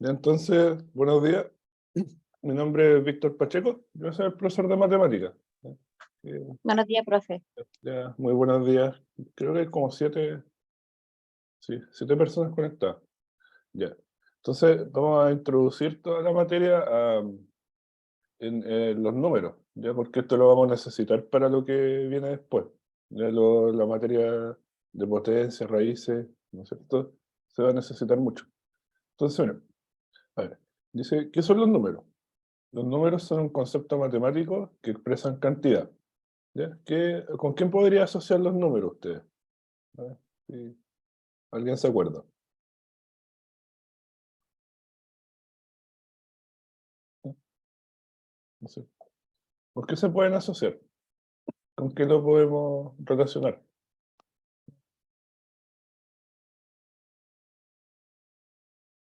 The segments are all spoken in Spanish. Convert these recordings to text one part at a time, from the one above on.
Entonces, buenos días. Mi nombre es Víctor Pacheco. Yo soy el profesor de matemáticas. ¿Ya? Buenos días, profe. Ya, muy buenos días. Creo que hay como sí, 7 personas conectadas. Ya. Entonces, vamos a introducir toda la materia en los números, ¿ya? Porque esto lo vamos a necesitar para lo que viene después. Ya la materia de potencia, raíces, ¿no es cierto? Se va a necesitar mucho. Entonces, bueno, a ver, dice, ¿qué son los números? Los números son un concepto matemático que expresan cantidad. ¿Ya? ¿Con quién podría asociar los números ustedes? A ver, si alguien se acuerda. No sé. ¿Por qué se pueden asociar? ¿Con qué lo podemos relacionar?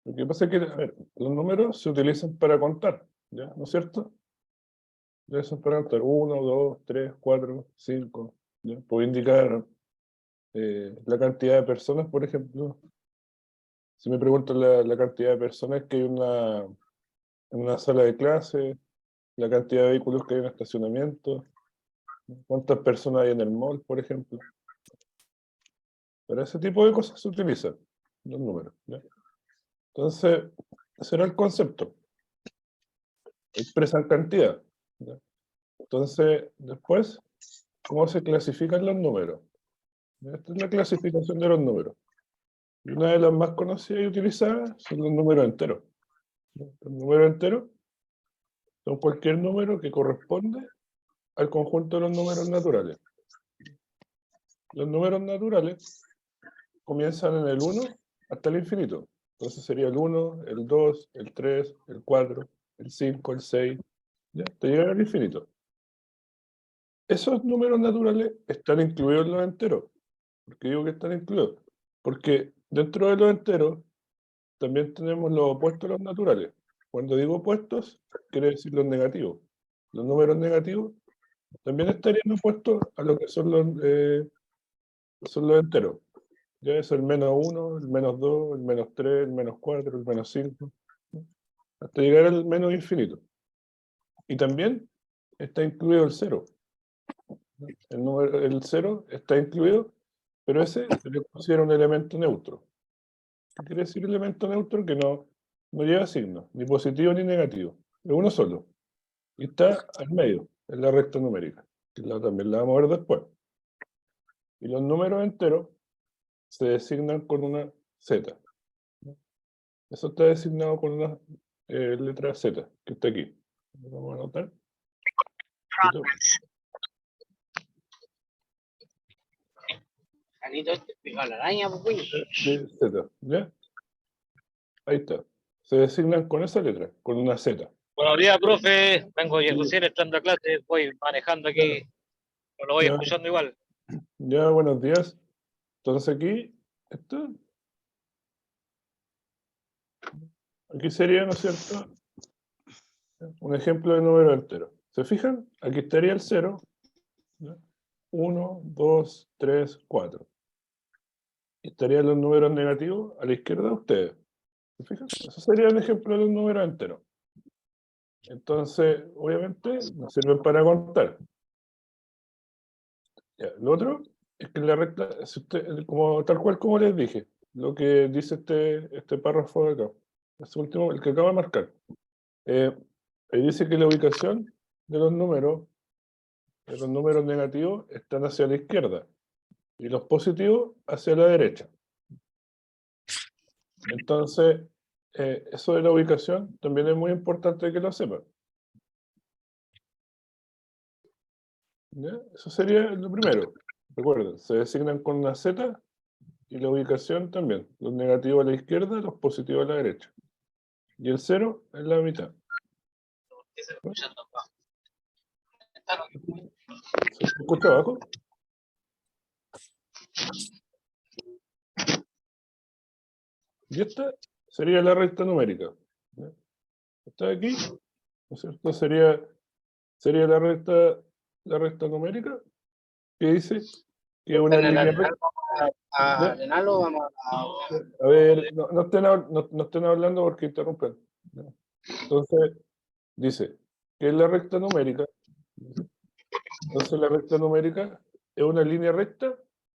Lo que pasa es que, a ver, los números se utilizan para contar, ¿ya? ¿No es cierto? Ya son para contar 1, 2, 3, 4, 5. ¿Ya? Puedo indicar la cantidad de personas, por ejemplo. Si me preguntan la cantidad de personas que hay en una sala de clase, la cantidad de vehículos que hay en el estacionamiento, cuántas personas hay en el mall, por ejemplo. Para ese tipo de cosas se utilizan los números, ¿ya? Entonces, ese era el concepto. Expresan cantidad, ¿ya? Entonces, después, ¿cómo se clasifican los números? Esta es la clasificación de los números. Y una de las más conocidas y utilizadas son los números enteros, ¿ya? Los números enteros son cualquier número que corresponde al conjunto de los números naturales. Los números naturales comienzan en el 1 hasta el infinito. Entonces sería el 1, el 2, el 3, el 4, el 5, el 6, ¿ya? Te llegan al infinito. Esos números naturales están incluidos en los enteros. ¿Por qué digo que están incluidos? Porque dentro de los enteros también tenemos los opuestos a los naturales. Cuando digo opuestos, quiere decir los negativos. Los números negativos también estarían opuestos a lo que son los enteros. Ya es el -1, el -2, el -3, el -4, el -5, hasta llegar al menos infinito. Y también está incluido el 0. El 0 está incluido, pero ese se le considera un elemento neutro. ¿Qué quiere decir elemento neutro? Que no lleva signo, ni positivo ni negativo. Es uno solo. Y está al medio, en la recta numérica, que también la vamos a ver después. Y los números enteros se designan con una Z. Eso está designado con una letra Z, que está aquí. Lo vamos a anotar. De Z, ¿ya? Ahí está. Se designan con esa letra, con una Z. Buenos días, profe. Vengo Sí. recién entrando a clase, voy manejando aquí, pero lo voy Ya, escuchando igual. ya, buenos días. Entonces aquí sería, ¿no es cierto? Un ejemplo de número entero. ¿Se fijan? Aquí estaría el 0, 1, 2, 3, 4. Y estarían los números negativos a la izquierda de ustedes. ¿Se fijan? Eso sería un ejemplo de un número entero. Entonces, obviamente, nos sirven para contar. Ya, lo otro es que en la recta, como, tal cual como les dije, lo que dice este párrafo de acá, este último, el que acabo de marcar. Ahí dice que la ubicación de los números negativos están hacia la izquierda y los positivos hacia la derecha. Entonces, eso de la ubicación también es muy importante que lo sepan. ¿Ya? Eso sería lo primero. Recuerden, se designan con una Z y la ubicación también. Los negativos a la izquierda, los positivos a la derecha. Y el 0 en la mitad. ¿Se escucha abajo? Y esta sería la recta numérica. ¿Ya? Esta de aquí, ¿no es cierto? Sería la recta numérica que dice que es una En el línea arenal recta. vamos a arenal o vamos a... A ver, no estén hablando porque interrumpen. ¿Ya? Entonces, dice, ¿qué es la recta numérica? Entonces, la recta numérica es una línea recta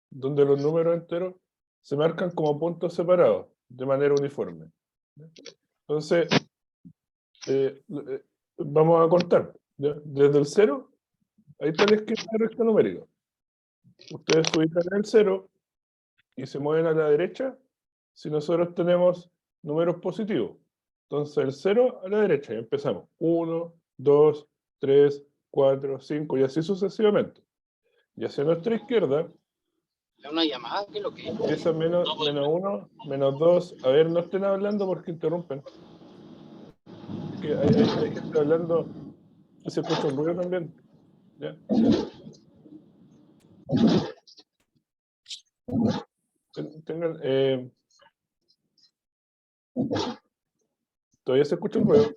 donde los números enteros se marcan como puntos separados de manera uniforme. ¿Ya? Entonces, vamos a contar. ¿Ya? Desde el 0, ahí está la esquema de recta numérica. Ustedes se ubican en el 0 y se mueven a la derecha si nosotros tenemos números positivos. Entonces el 0 a la derecha y empezamos. 1, 2, 3, 4, 5 y así sucesivamente. Y hacia nuestra izquierda ¿Es una llamada? ¿Qué es lo que es? empieza menos 1, menos 2. A ver, no estén hablando porque interrumpen. Es que hay gente hablando y se escucha un ruido también. ¿Ya? Tengan, todavía se escucha un ruido.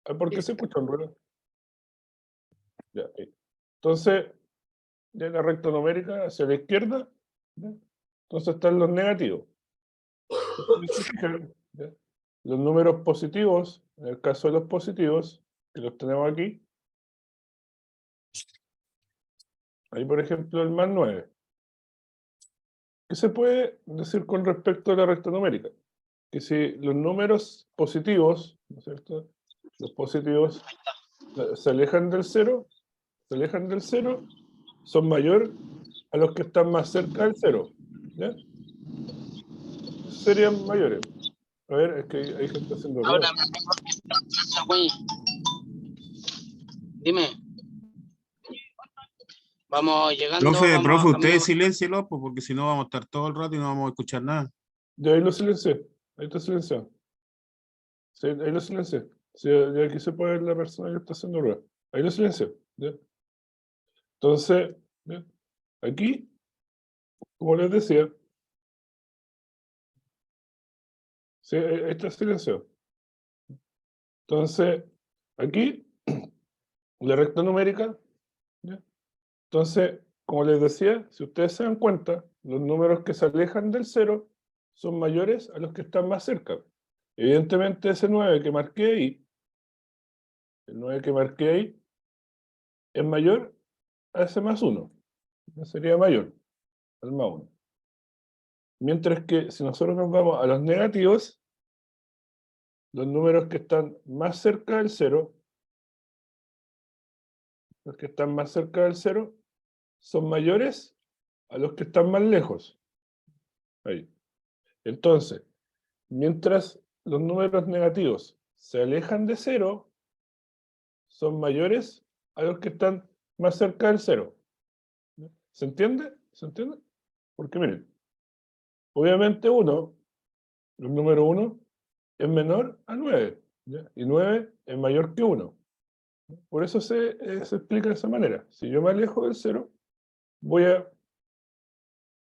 ¿Por qué se escucha un ruido? Ya, entonces, de la recta numérica hacia la izquierda, ¿ya? Entonces están los negativos. ¿Ya? Los números positivos, en el caso de los positivos, que los tenemos aquí, ahí por ejemplo el más 9. ¿Qué se puede decir con respecto a la recta numérica? Que si los números positivos, ¿no es cierto? Los positivos se alejan del 0, son mayores a los que están más cerca del 0. ¿Ya? Serían mayores. A ver, es que hay gente haciendo ruido. Ahora, güey. Dime. Vamos llegando. Profe, usted siléncielo, pues, porque si no vamos a estar todo el rato y no vamos a escuchar nada. Ya ahí lo silencié. Ahí está silenciado. Sí, ahí lo silencié. Sí, ya aquí se puede ver la persona que está haciendo ruido. Ahí lo silencié. ¿Ya? Entonces, ¿ya? Aquí, como les decía, sí, ahí está silenciado. Entonces, aquí, la recta numérica, ¿ya? Entonces, como les decía, si ustedes se dan cuenta, los números que se alejan del 0 son mayores a los que están más cerca. Evidentemente ese 9 que marqué ahí, el 9 que marqué ahí, es mayor a ese más 1. Sería mayor al más 1. Mientras que si nosotros nos vamos a los negativos, los números que están más cerca del 0, los que están más cerca del 0, son mayores a los que están más lejos. Ahí. Entonces, mientras los números negativos se alejan de 0, son mayores a los que están más cerca del 0. ¿Se entiende? ¿Se entiende? Porque miren, obviamente el número 1, es menor a 9, ¿ya? Y 9 es mayor que 1. Por eso se explica de esa manera. Si yo me alejo del 0, voy a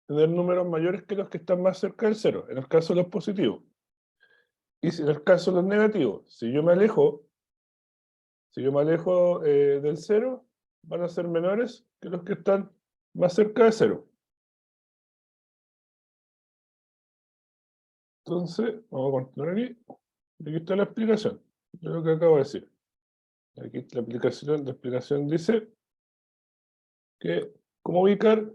tener números mayores que los que están más cerca del 0, en el caso de los positivos. Y si en el caso de los negativos, si yo me alejo del 0, van a ser menores que los que están más cerca de 0. Entonces, vamos a continuar aquí. Aquí está la explicación de lo que acabo de decir. Aquí la explicación dice que cómo ubicar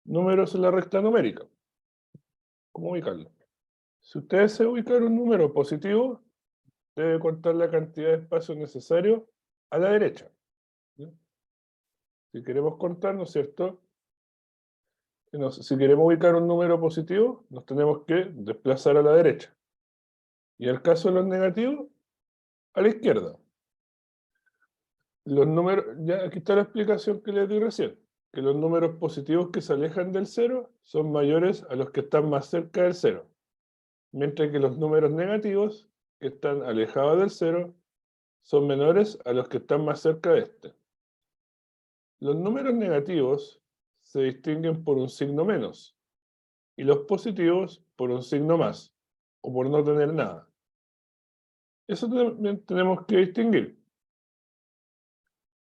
números en la recta numérica. ¿Cómo ubicarlo? Si usted desea ubicar un número positivo, debe contar la cantidad de espacio necesario a la derecha. ¿Sí? Si queremos contar, ¿no es cierto? Si queremos ubicar un número positivo, nos tenemos que desplazar a la derecha. Y en el caso de los negativos, a la izquierda. Los números, ya aquí está la explicación que les di recién, que los números positivos que se alejan del 0 son mayores a los que están más cerca del 0, mientras que los números negativos que están alejados del 0 son menores a los que están más cerca de este. Los números negativos se distinguen por un signo menos y los positivos por un signo más o por no tener nada. Eso también tenemos que distinguir,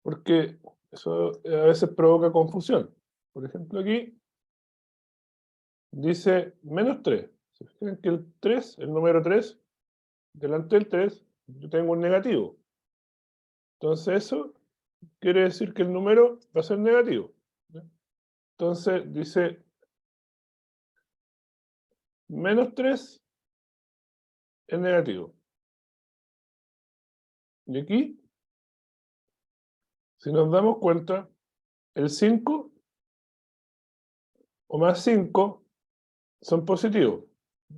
porque eso a veces provoca confusión. por ejemplo, aquí dice menos 3. ¿Se fijan que el 3, el número 3, delante del 3, yo tengo un negativo? Entonces eso quiere decir que el número va a ser negativo. ¿Ya? Entonces dice menos 3 es negativo. Y aquí, si nos damos cuenta, el 5 o más 5 son positivos.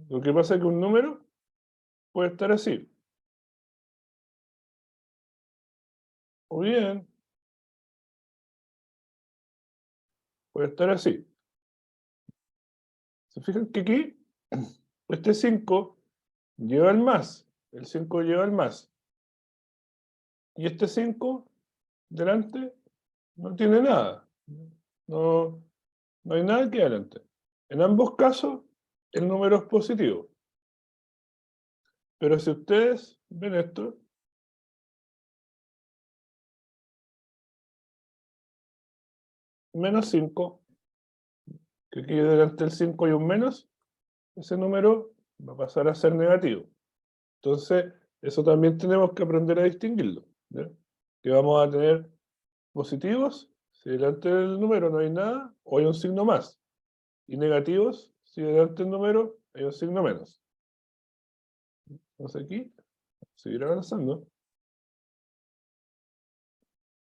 Lo que pasa es que un número puede estar así. O bien, puede estar así. ¿Se fijan que aquí, este 5 lleva el más? El 5 lleva el más. Y este 5 delante no tiene nada. No, no hay nada que adelante. En ambos casos, el número es positivo. Pero si ustedes ven esto, menos 5, que aquí delante del 5 hay un menos, ese número va a pasar a ser negativo. Entonces, eso también tenemos que aprender a distinguirlo. ¿Ya? Que vamos a tener positivos si delante del número no hay nada o hay un signo más. Y negativos si delante del número hay un signo menos. Entonces aquí, seguir avanzando.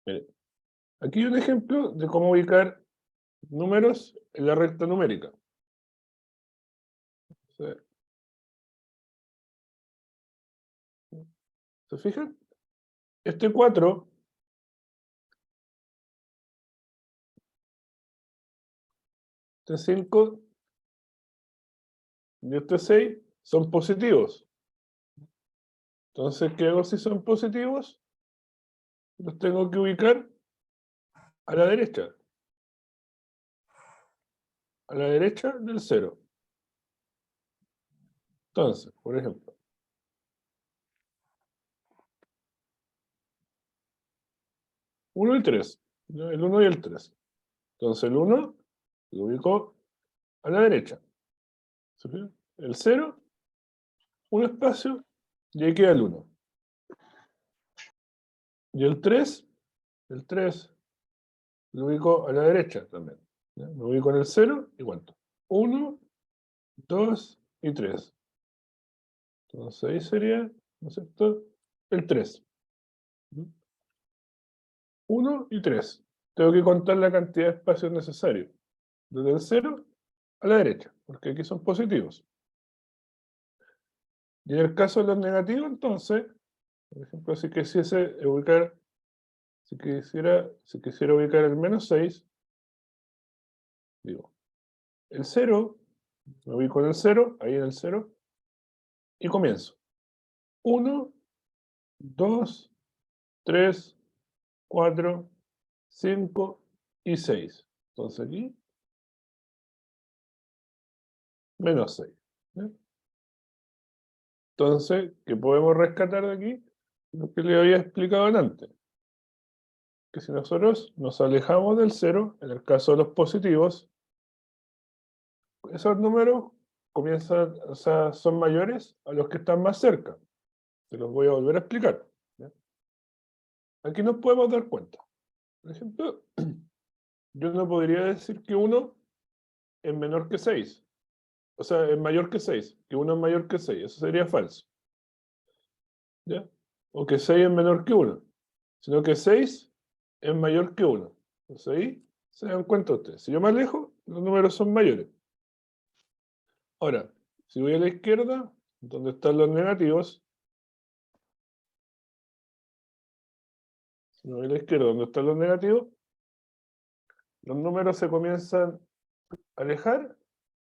Mire, aquí hay un ejemplo de cómo ubicar números en la recta numérica. ¿Se fijan? Este 4, este 5 y este 6 son positivos. Entonces, ¿qué hago si son positivos? Los tengo que ubicar a la derecha. A la derecha del 0. Entonces, por ejemplo, 1 y 3. El 1 y el 3. Entonces, el 1 lo ubico a la derecha. ¿Se fijan? El 0, un espacio, y ahí queda el 1. Y el 3 lo ubico a la derecha también. ¿Ya? Me ubico en el 0 y cuento. 1, 2 y 3. Entonces ahí sería, ¿no es cierto? El 3. 1 y 3. Tengo que contar la cantidad de espacios necesarios. Desde el 0 a la derecha, porque aquí son positivos. Y en el caso de los negativos, entonces, por ejemplo, si quisiese ubicar, si quisiera ubicar el menos 6, digo, el 0, me ubico en el 0, ahí en el 0, y comienzo. 1, 2, 3, 4, 5 y 6. Entonces aquí, menos 6. ¿Ya? Entonces, ¿qué podemos rescatar de aquí? Lo que le había explicado antes. Que si nosotros nos alejamos del 0, en el caso de los positivos, esos números comienzan, o sea, son mayores a los que están más cerca. Se los voy a volver a explicar. ¿Ya? Aquí nos podemos dar cuenta. Por ejemplo, yo no podría decir que 1 es menor que 6. O sea, es mayor que 6. Que 1 es mayor que 6. Eso sería falso. ¿Ya? O que 6 es menor que 1. Sino que 6 es mayor que 1. Entonces ahí se dan cuenta ustedes. Si yo me alejo, los números son mayores. Ahora, si voy a la izquierda, donde están los negativos, si me voy a la izquierda, donde están los negativos, los números se comienzan a alejar,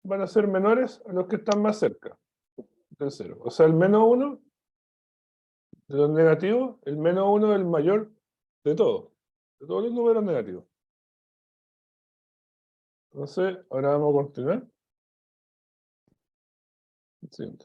van a ser menores a los que están más cerca del 0. O sea, el menos 1 de los negativos, el menos 1 es el mayor de todos los números negativos. Entonces, ahora vamos a continuar. Siguiente.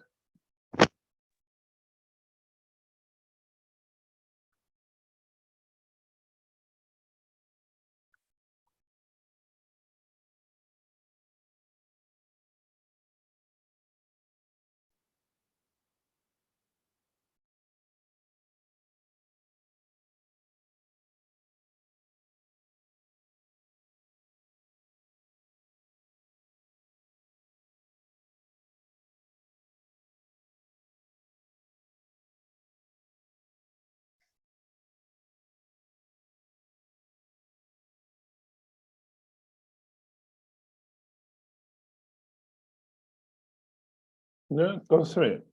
¿Ya? Entonces, miren,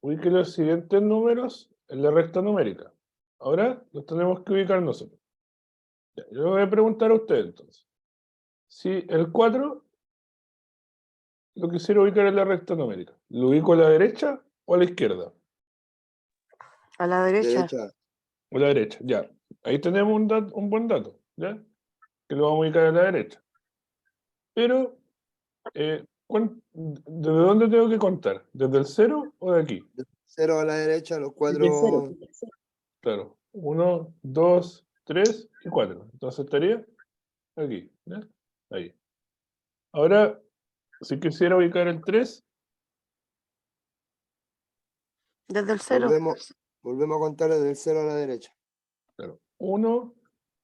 ubique los siguientes números en la recta numérica. Ahora los tenemos que ubicar nosotros. Ya, yo le voy a preguntar a usted entonces. Si el 4 lo quisiera ubicar en la recta numérica, ¿lo ubico a la derecha o a la izquierda? A la derecha. A la derecha, ya. Ahí tenemos un buen dato, ¿ya? Que lo vamos a ubicar a la derecha. Pero, ¿desde dónde tengo que contar? ¿Desde el 0 o de aquí? 0 a la derecha, los Desde cero. 4. Claro. 1, 2, 3 y 4. Entonces estaría aquí, ¿ya? Ahí. Ahora, si quisiera ubicar el 3, Desde el 0. Volvemos a contar desde el 0 a la derecha. claro. 1,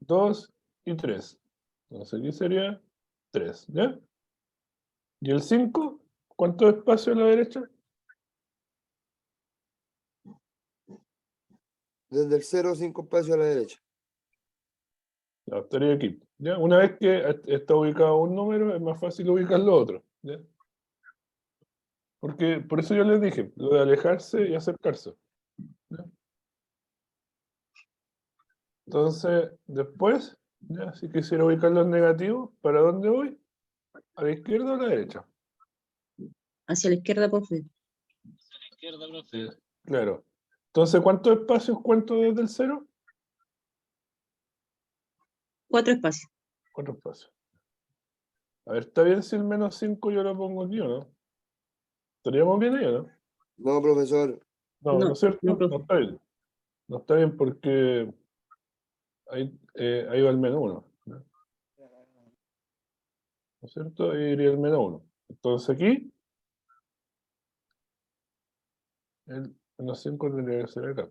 2 y 3. Entonces aquí sería 3, ¿ya? ¿Y el 5? ¿Cuánto espacio a la derecha? Desde el 0, 5 espacios a la derecha. No, estaría aquí. ¿Ya? Una vez que está ubicado un número, es más fácil ubicar lo otro. ¿Ya? Porque por eso yo les dije, lo de alejarse y acercarse. ¿Ya? Entonces, después, ¿ya? Si quisiera ubicar los negativos, ¿para dónde voy? ¿A la izquierda o a la derecha? Hacia la izquierda, profe. Izquierda, profe. Claro. Entonces, ¿cuántos espacios cuento desde el 0? 4 espacios. 4 espacios. A ver, ¿está bien si el menos 5 yo lo pongo aquí o no? ¿Estaríamos bien ahí o no? No, profesor. No, ¿no es cierto? no, profe. No está bien. No está bien porque ahí va el menos 1. ¿No es cierto? Ahí iría el menos 1. Entonces aquí, el menos 5 tendría que ser acá.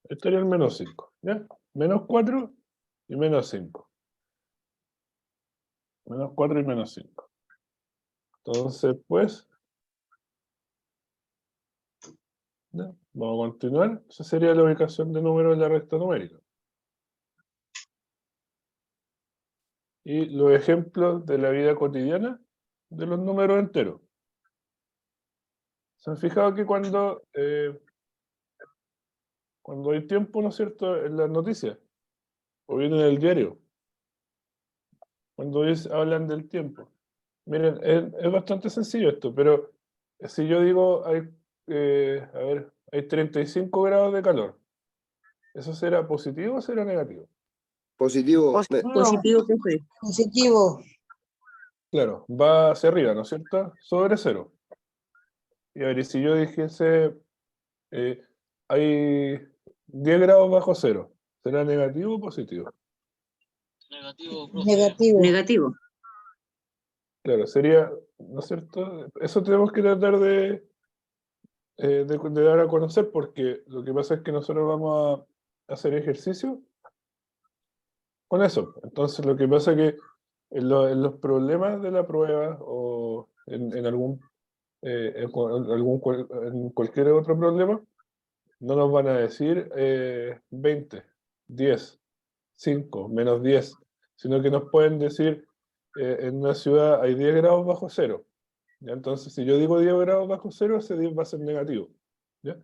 Estaría el menos 5. ¿Ya? Menos 4 y menos 5. Menos 4 y menos 5. Entonces, pues, ¿ya? Vamos a continuar. Esa sería la ubicación de números en la recta numérica. Y los ejemplos de la vida cotidiana de los números enteros. ¿Se han fijado que cuando hay tiempo, ¿no es cierto?, en las noticias, o bien en el diario, cuando hablan del tiempo? Miren, es bastante sencillo esto, pero si yo digo, hay 35 grados de calor, ¿eso será positivo o será negativo? Positivo. Positivo, profe. Positivo. Claro, va hacia arriba, ¿no es cierto? Sobre 0. Y a ver, y si yo dijese, hay 10 grados bajo 0, ¿será negativo o positivo? Negativo, profe. Negativo. Negativo. Claro, sería, ¿no es cierto? Eso tenemos que tratar de dar a conocer, porque lo que pasa es que nosotros vamos a hacer ejercicio con eso. Entonces, lo que pasa es que en los problemas de la prueba o en cualquier otro problema, no nos van a decir 20, 10, 5, menos 10, sino que nos pueden decir en una ciudad hay 10 grados bajo 0. ¿Ya? Entonces, si yo digo 10 grados bajo 0, ese 10 va a ser negativo. ¿Ya?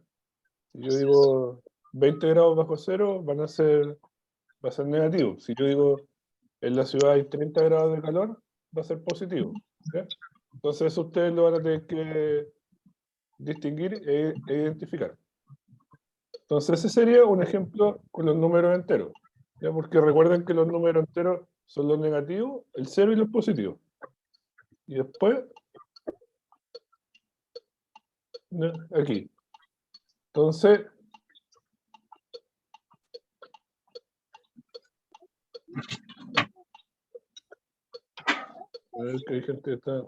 Si yo digo 20 grados bajo 0, va a ser negativo. Si yo digo en la ciudad hay 30 grados de calor, va a ser positivo. ¿Ya? Entonces, eso ustedes lo van a tener que distinguir e identificar. Entonces, ese sería un ejemplo con los números enteros. ¿Ya? Porque recuerden que los números enteros son los negativos, el 0 y los positivos. Y después, ¿ya? Aquí. Entonces, a ver que hay gente que está...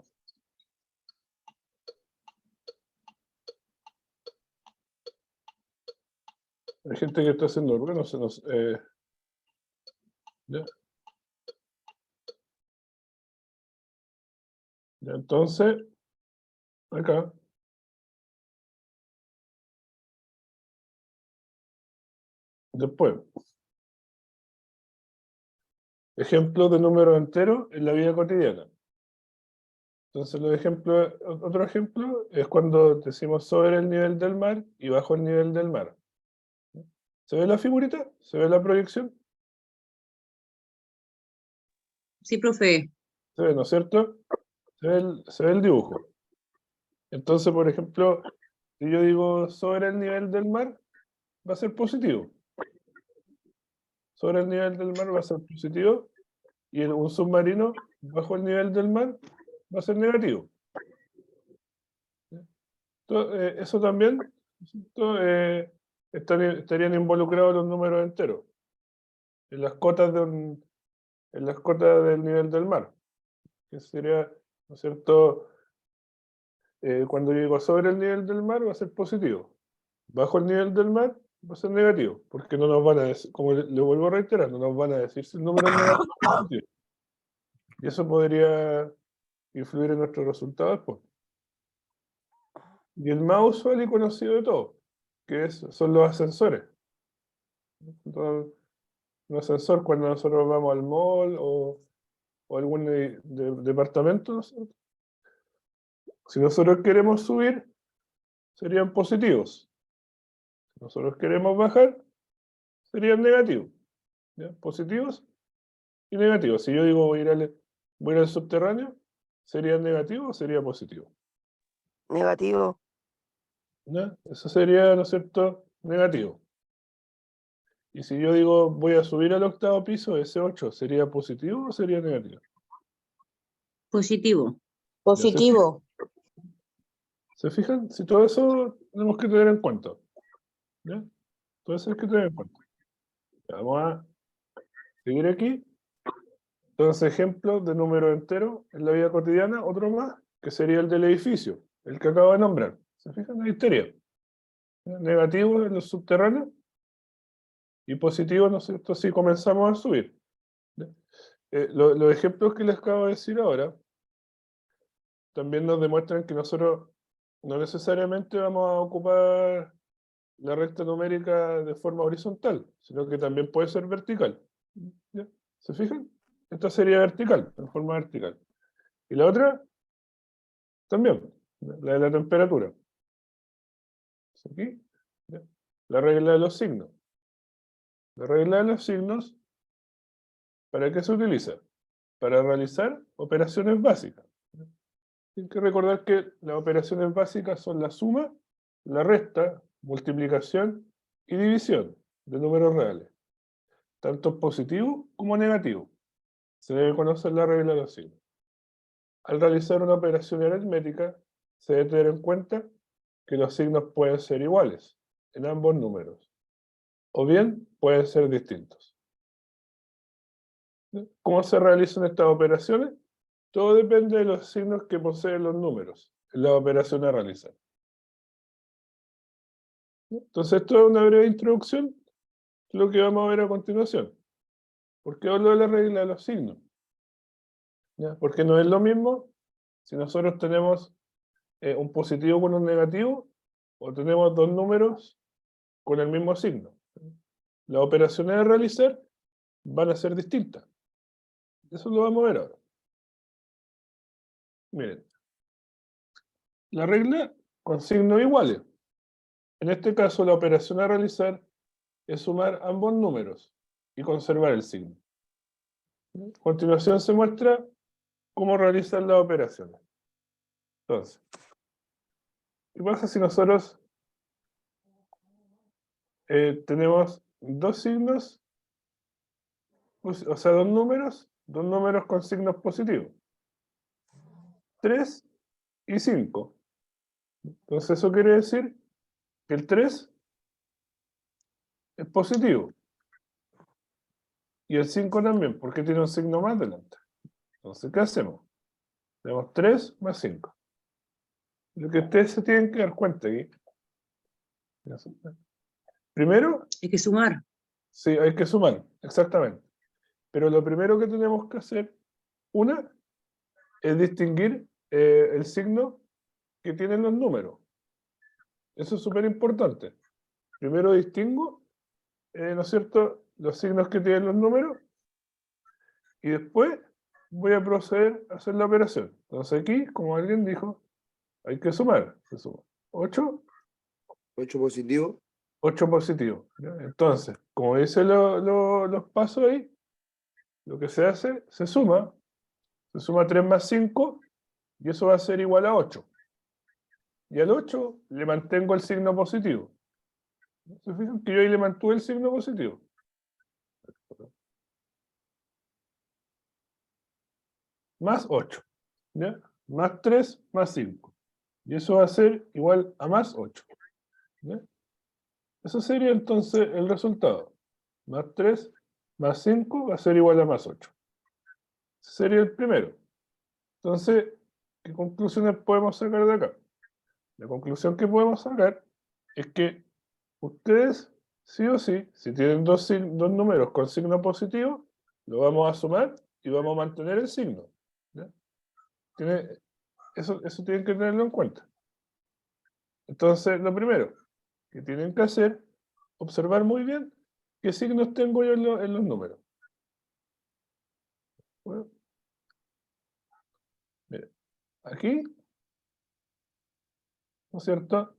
Hay gente que está haciendo ruido, no sé, ¿ya? Ya, entonces, acá, Después, ejemplos de números enteros en la vida cotidiana. Entonces, los ejemplos, otro ejemplo es cuando decimos sobre el nivel del mar y bajo el nivel del mar. ¿Se ve la figurita? ¿Se ve la proyección? Sí, profe. Se ve, ¿no es cierto? Se ve el dibujo. Entonces, por ejemplo, si yo digo sobre el nivel del mar, va a ser positivo. Sobre el nivel del mar va a ser positivo. Y un submarino bajo el nivel del mar va a ser negativo. Eso también, ¿cierto? Estarían involucrados los números enteros en las cotas en las cotas del nivel del mar, que sería, ¿no es cierto? Cuando yo digo sobre el nivel del mar va a ser positivo, bajo el nivel del mar va a ser negativo, porque no nos van a decir, como le vuelvo a reiterar, no nos van a decir si el número es negativo o positivo. Y eso podría influir en nuestros resultados después. Y el más usual y conocido de todos, que son los ascensores. Entonces, un ascensor cuando nosotros vamos al mall o algún departamento, ¿no es cierto? Si nosotros queremos subir, serían positivos. Si nosotros queremos bajar, serían negativos. ¿Ya? Positivos y negativos. Si yo digo voy a ir al subterráneo, ¿sería negativo o sería positivo? Negativo. ¿Ya? Eso sería, ¿no es cierto?, negativo. Y si yo digo voy a subir al 8º piso, ese 8, ¿sería positivo o sería negativo? Positivo. Positivo. ¿Se fijan? Si todo eso tenemos que tener en cuenta. ¿Ya? Todo eso hay que tener en cuenta. Ya, vamos a seguir aquí. Entonces, ejemplos de número entero en la vida cotidiana, otro más, que sería el del edificio, el que acabo de nombrar. ¿Se fijan? La histeria. Negativo en los subterráneos y positivo, ¿no es cierto?, si comenzamos a subir. Los ejemplos que les acabo de decir ahora también nos demuestran que nosotros no necesariamente vamos a ocupar la recta numérica de forma horizontal, sino que también puede ser vertical. ¿Ya? ¿Se fijan? Esta sería vertical, en forma vertical. Y la otra, también, la de la temperatura. Aquí, ¿ya? La regla de los signos. La regla de los signos, ¿para qué se utiliza? Para realizar operaciones básicas. Hay que recordar que las operaciones básicas son la suma, la resta, multiplicación y división de números reales, tanto positivo como negativo. Se debe conocer la regla de los signos. Al realizar una operación aritmética, se debe tener en cuenta que los signos pueden ser iguales en ambos números, o bien pueden ser distintos. ¿Cómo se realizan estas operaciones? Todo depende de los signos que poseen los números en la operación a realizar. Entonces, esto es una breve introducción de lo que vamos a ver a continuación. ¿Por qué hablo de la regla de los signos? ¿Ya? Porque no es lo mismo si nosotros tenemos un positivo con un negativo o tenemos dos números con el mismo signo. Las operaciones a realizar van a ser distintas. Eso lo vamos a ver ahora. Miren. La regla con signos iguales. En este caso, la operación a realizar es sumar ambos números y conservar el signo. A continuación se muestra cómo realizar las operaciones. Entonces, ¿qué pasa si nosotros tenemos dos signos, o sea, dos números con signos positivos? 3 y 5. Entonces eso quiere decir que el 3 es positivo. Y el 5 también, porque tiene un signo más delante. Entonces, ¿qué hacemos? Tenemos 3 más 5. Lo que ustedes se tienen que dar cuenta aquí. Primero, Hay que sumar. sí, hay que sumar, exactamente. Pero lo primero que tenemos que hacer, una, es distinguir el signo que tienen los números. Eso es súper importante. Primero distingo ¿no es cierto?, los signos que tienen los números, y después voy a proceder a hacer la operación. Entonces aquí, como alguien dijo, hay que sumar. Se suma 8, 8 positivo. 8 positivo. ¿Ya? Entonces, como dice los pasos ahí, lo que se hace, se suma 3 más 5, y eso va a ser igual a 8. Y al 8 le mantengo el signo positivo. ¿Se fijan que yo ahí le mantuve el signo positivo? Más 8. ¿Ya? Más 3 más 5. Y eso va a ser igual a más 8. ¿Ya? Eso sería entonces el resultado. Más 3 más 5 va a ser igual a más 8. Ese sería el primero. Entonces, ¿qué conclusiones podemos sacar de acá? La conclusión que podemos sacar es que ustedes, sí o sí, si tienen dos números con signo positivo, lo vamos a sumar y vamos a mantener el signo. ¿Ya? Eso tienen que tenerlo en cuenta. Entonces, lo primero que tienen que hacer, observar muy bien qué signos tengo yo en los números. Bueno, mire, aquí, ¿no es cierto?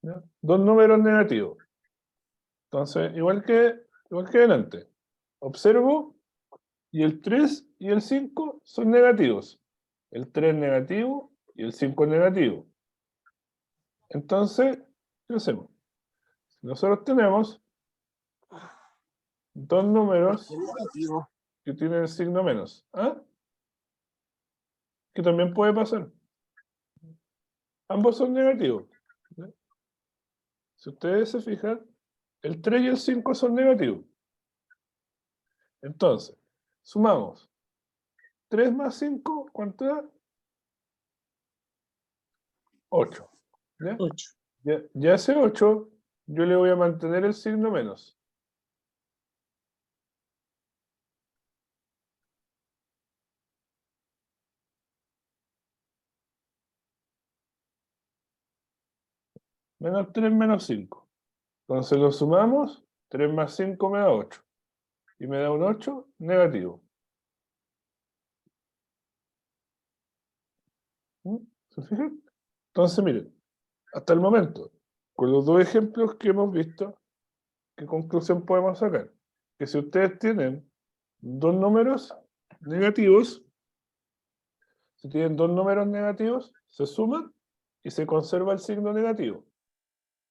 ¿Ya? Dos números negativos. Entonces, igual que delante, observo y el 3 y el 5 son negativos. El 3 es negativo y el 5 es negativo. Entonces, ¿qué hacemos? Nosotros tenemos dos números Negativo. que tienen el signo menos. ¿Ah? Que también puede pasar. Ambos son negativos. ¿Ya? Si ustedes se fijan, el 3 y el 5 son negativos. Entonces, sumamos. 3 más 5, ¿cuánto da? 8. ¿Ya? 8. Ya ese 8, yo le voy a mantener el signo menos. Menos 3 menos 5. Entonces lo sumamos, 3 más 5 me da 8. Y me da un 8 negativo. ¿Mm? ¿Se fijan? Entonces, miren, hasta el momento, con los dos ejemplos que hemos visto, ¿qué conclusión podemos sacar? Que si ustedes tienen dos números negativos, si tienen dos números negativos, se suman y se conserva el signo negativo.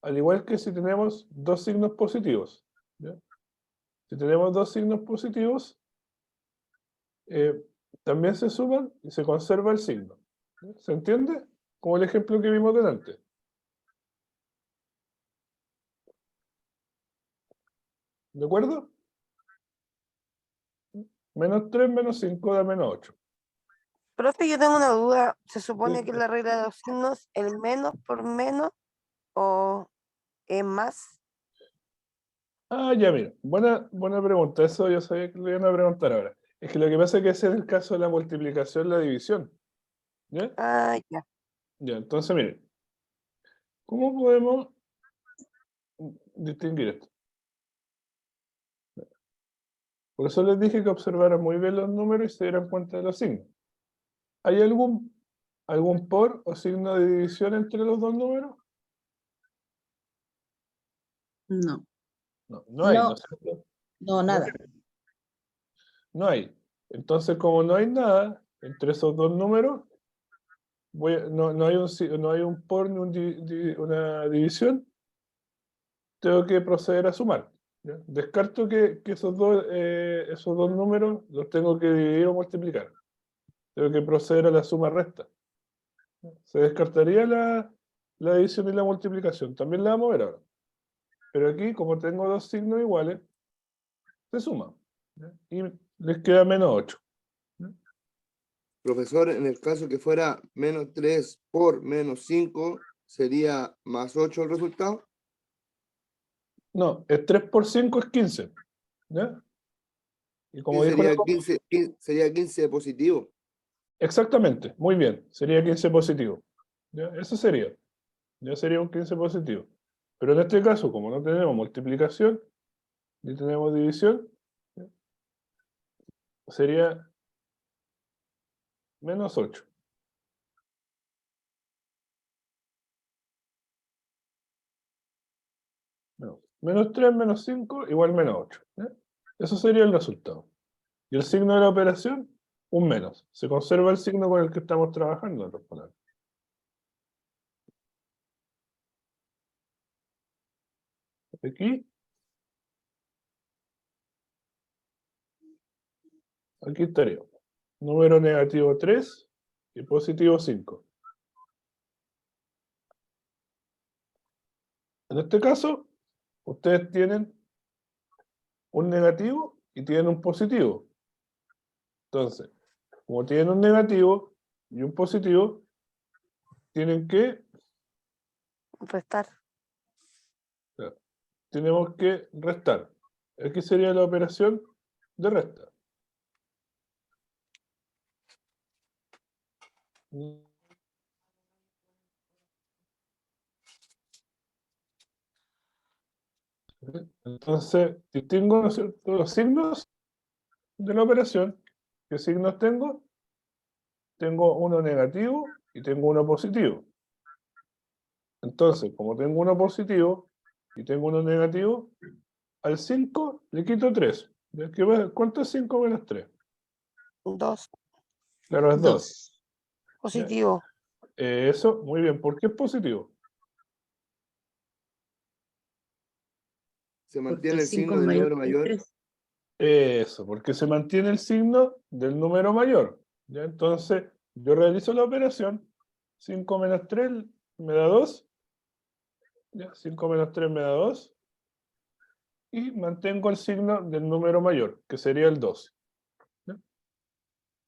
Al igual que si tenemos dos signos positivos. ¿Ya? Si tenemos dos signos positivos, también se suman y se conserva el signo. ¿Ya? ¿Se entiende? Como el ejemplo que vimos delante. ¿De acuerdo? Menos 3 menos 5 da menos 8. Profe, yo tengo una duda. ¿Se supone que la regla de los signos, el menos por menos o es más? Ah, ya, mira. Buena pregunta. Eso yo sabía que lo iban a preguntar ahora. Es que lo que pasa es que ese es el caso de la multiplicación, la división. ¿Ya? Ah, ya. Ya, entonces, miren. ¿Cómo podemos distinguir esto? Por eso les dije que observaran muy bien los números y se dieran cuenta de los signos. ¿Hay algún por o signo de división entre los dos números? No, No hay, ¿no No. es cierto? no, nada. No hay. Entonces, como no hay nada entre esos dos números, no hay un por ni una división, tengo que proceder a sumar. ¿Ya? Descarto que esos dos números los tengo que dividir o multiplicar. Tengo que proceder a la suma resta. Se descartaría la división y la multiplicación. También la vamos a ver ahora. Pero aquí, como tengo dos signos iguales, se suma. ¿Ya? Y les queda menos 8. Profesor, en el caso que fuera menos 3 por menos 5, ¿sería más 8 el resultado? No, el 3 por 5 es 15. ¿Ya? Y como Sí, dijo la sería 15, sería 15 de positivo. Exactamente, muy bien. Sería 15 positivo. ¿Ya? Eso sería. Ya sería un 15 positivo. Pero en este caso, como no tenemos multiplicación, ni tenemos división, ¿ya? Sería menos 8. No. Menos 3 menos 5 igual menos 8. ¿Ya? Eso sería el resultado. Y el signo de la operación, un menos. Se conserva el signo con el que estamos trabajando, en otras palabras. Aquí estaría. Número negativo 3 y positivo 5. En este caso, ustedes tienen un negativo y tienen un positivo. Entonces, como tienen un negativo y un positivo, tienen que, Restar. tenemos que restar. Aquí sería la operación de resta. Entonces, distingo, ¿no es cierto?, los signos de la operación. ¿Qué signos tengo? Tengo uno negativo y tengo uno positivo. Entonces, como tengo uno positivo y tengo uno negativo, al 5 le quito 3. ¿Cuánto es 5 menos 3? 2. Claro, es 2. Positivo. Eso, muy bien. ¿Por qué es positivo? Se Porque mantiene el cinco signo del mayor número que mayor. 3. Eso, porque se mantiene el signo del número mayor. ¿Ya? Entonces, yo realizo la operación. 5 menos 3 me da 2. ¿Ya? 5 menos 3 me da 2. Y mantengo el signo del número mayor, que sería el 12. ¿Ya?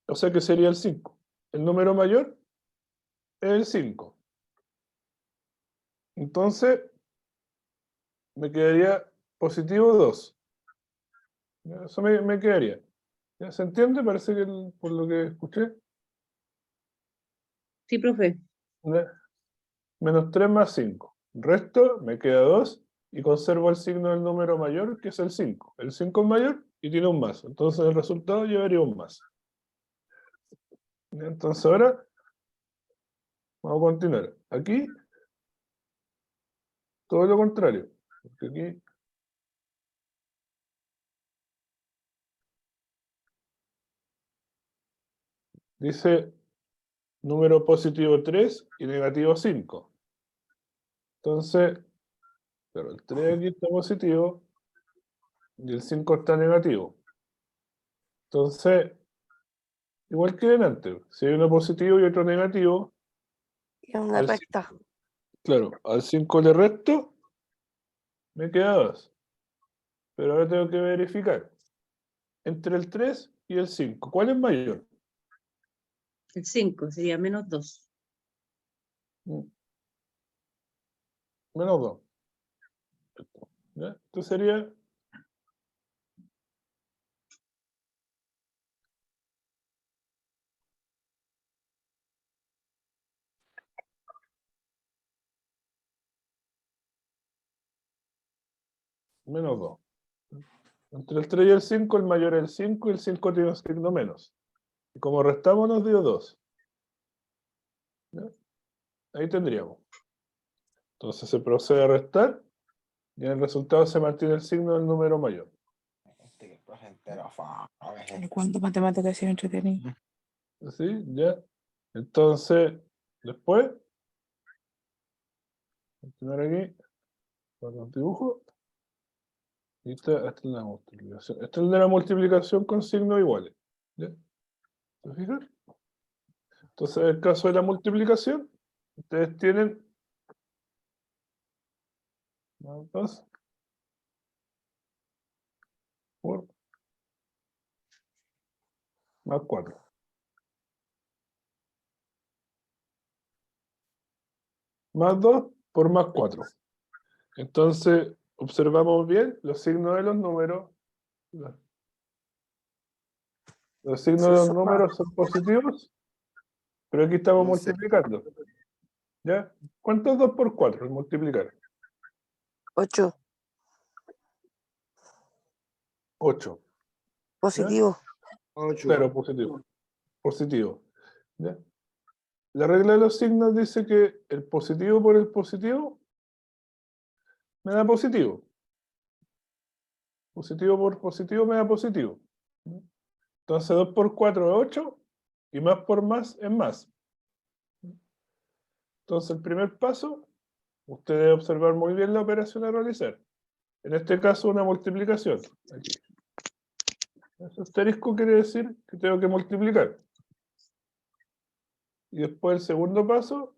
O sea que sería el 5. El número mayor es el 5. Entonces, me quedaría positivo 2. ¿Ya? Eso me quedaría. ¿Ya? ¿Se entiende? Parece que por lo que escuché. Sí, profe. ¿Ya? Menos 3 más 5. Resto, me queda 2 y conservo el signo del número mayor, que es el 5. El 5 es mayor y tiene un más. Entonces el resultado llevaría un más. ¿Ya? Entonces ahora vamos a continuar. Aquí, todo lo contrario. Porque aquí dice número positivo 3 y negativo 5. Entonces, pero el 3 aquí está positivo y el 5 está negativo. Entonces, igual que antes, si hay uno positivo y otro negativo, Y una al recta. claro, al 5 le resto, me queda 2. Pero ahora tengo que verificar. Entre el 3 y el 5, ¿cuál es mayor? El 5 sería menos 2. Menos 2. ¿Ya? Esto sería menos 2. Entre el 3 y el 5, el mayor es el 5 y el 5 tiene un signo menos. Y como restamos nos dio 2. ¿Ya? Ahí tendríamos. Entonces se procede a restar y en el resultado se mantiene el signo del número mayor. ¿Cuánto matemática ha sido entretenido? ¿Sí? ¿Ya? Entonces, después, continuar aquí, con los dibujos. Y esta es la multiplicación. Esta es de la multiplicación con signos iguales. ¿Ya? ¿Se fijan? Entonces, en el caso de la multiplicación, ustedes tienen más 2 por más 4. Más 2 por más 4. Entonces, observamos bien los signos de los números. Los signos de los números son positivos Pero aquí estamos No sé. multiplicando. ¿Ya? ¿Cuánto es 2 por 4 al multiplicar? 8. 8. Positivo. 8. Claro, positivo. Positivo. ¿Ya? La regla de los signos dice que el positivo por el positivo me da positivo. Positivo por positivo me da positivo. Entonces 2 por 4 es 8 y más por más es más. Entonces el primer paso, usted debe observar muy bien la operación a realizar. En este caso una multiplicación. Aquí. Ese asterisco quiere decir que tengo que multiplicar. Y después el segundo paso,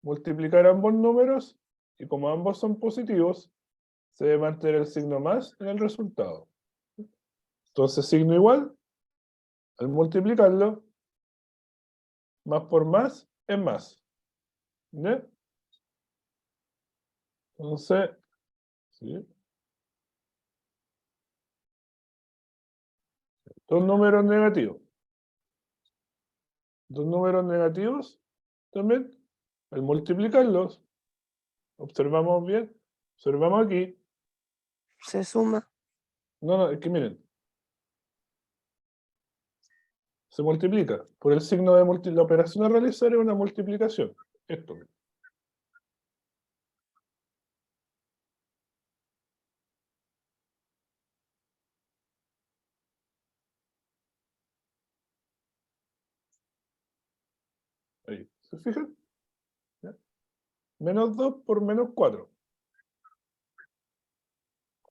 multiplicar ambos números y como ambos son positivos, se debe mantener el signo más en el resultado. Entonces signo igual, al multiplicarlo, más por más es más. ¿Ya? Entonces, ¿sí? Dos números negativos. Dos números negativos también, al multiplicarlos, observamos bien, observamos aquí. Se suma. No, es que miren. Se multiplica. Por el signo de la operación a realizar es una multiplicación. Esto. Ahí. ¿Se fijan? ¿Ya? Menos 2 por menos 4.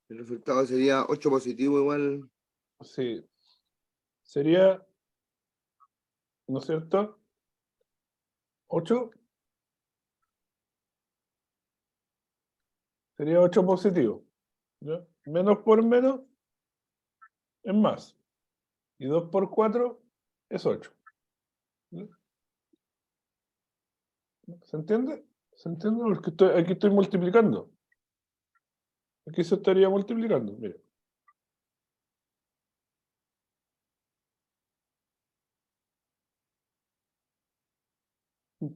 El resultado sería 8 positivo igual. Sí. Sería, ¿no es cierto? 8. Sería 8 positivo. ¿Ya? Menos por menos es más. Y 2 por 4 es 8. ¿Ya? ¿Se entiende? ¿Se entiende? Porque aquí estoy multiplicando. Aquí se estaría multiplicando. Mire.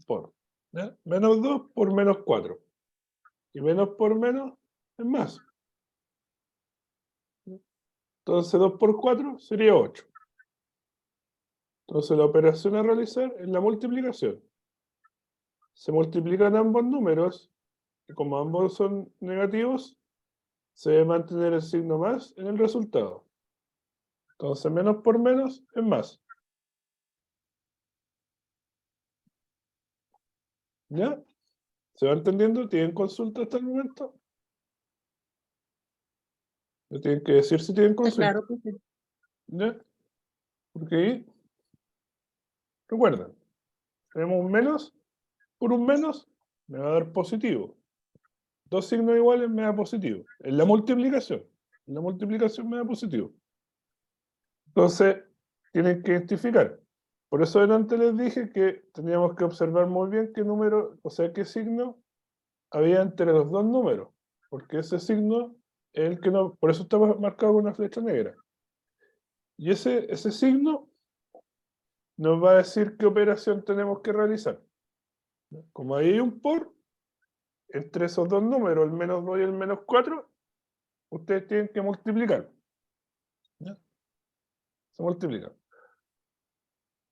Por. ¿Ya? Menos 2 por menos 4. Y menos por menos es más. Entonces 2 por 4 sería 8. Entonces la operación a realizar es la multiplicación. Se multiplican ambos números, y como ambos son negativos, se debe mantener el signo más en el resultado. Entonces menos por menos es más. ¿Ya? ¿Se va entendiendo? ¿Tienen consulta hasta el momento? Me tienen que decir si tienen Está consulta. claro, profe. ¿Ya? Porque ahí, recuerden, tenemos un menos, por un menos me va a dar positivo. Dos signos iguales me da positivo. En la multiplicación me da positivo. Entonces, tienen que identificar. Por eso delante les dije que teníamos que observar muy bien qué número, o sea, qué signo había entre los dos números. Porque ese signo es el que no, por eso está marcado con una flecha negra. Y ese signo nos va a decir qué operación tenemos que realizar. Como ahí hay un por, entre esos dos números, el menos 2 y el menos 4, ustedes tienen que multiplicar. ¿Ya? Se multiplican.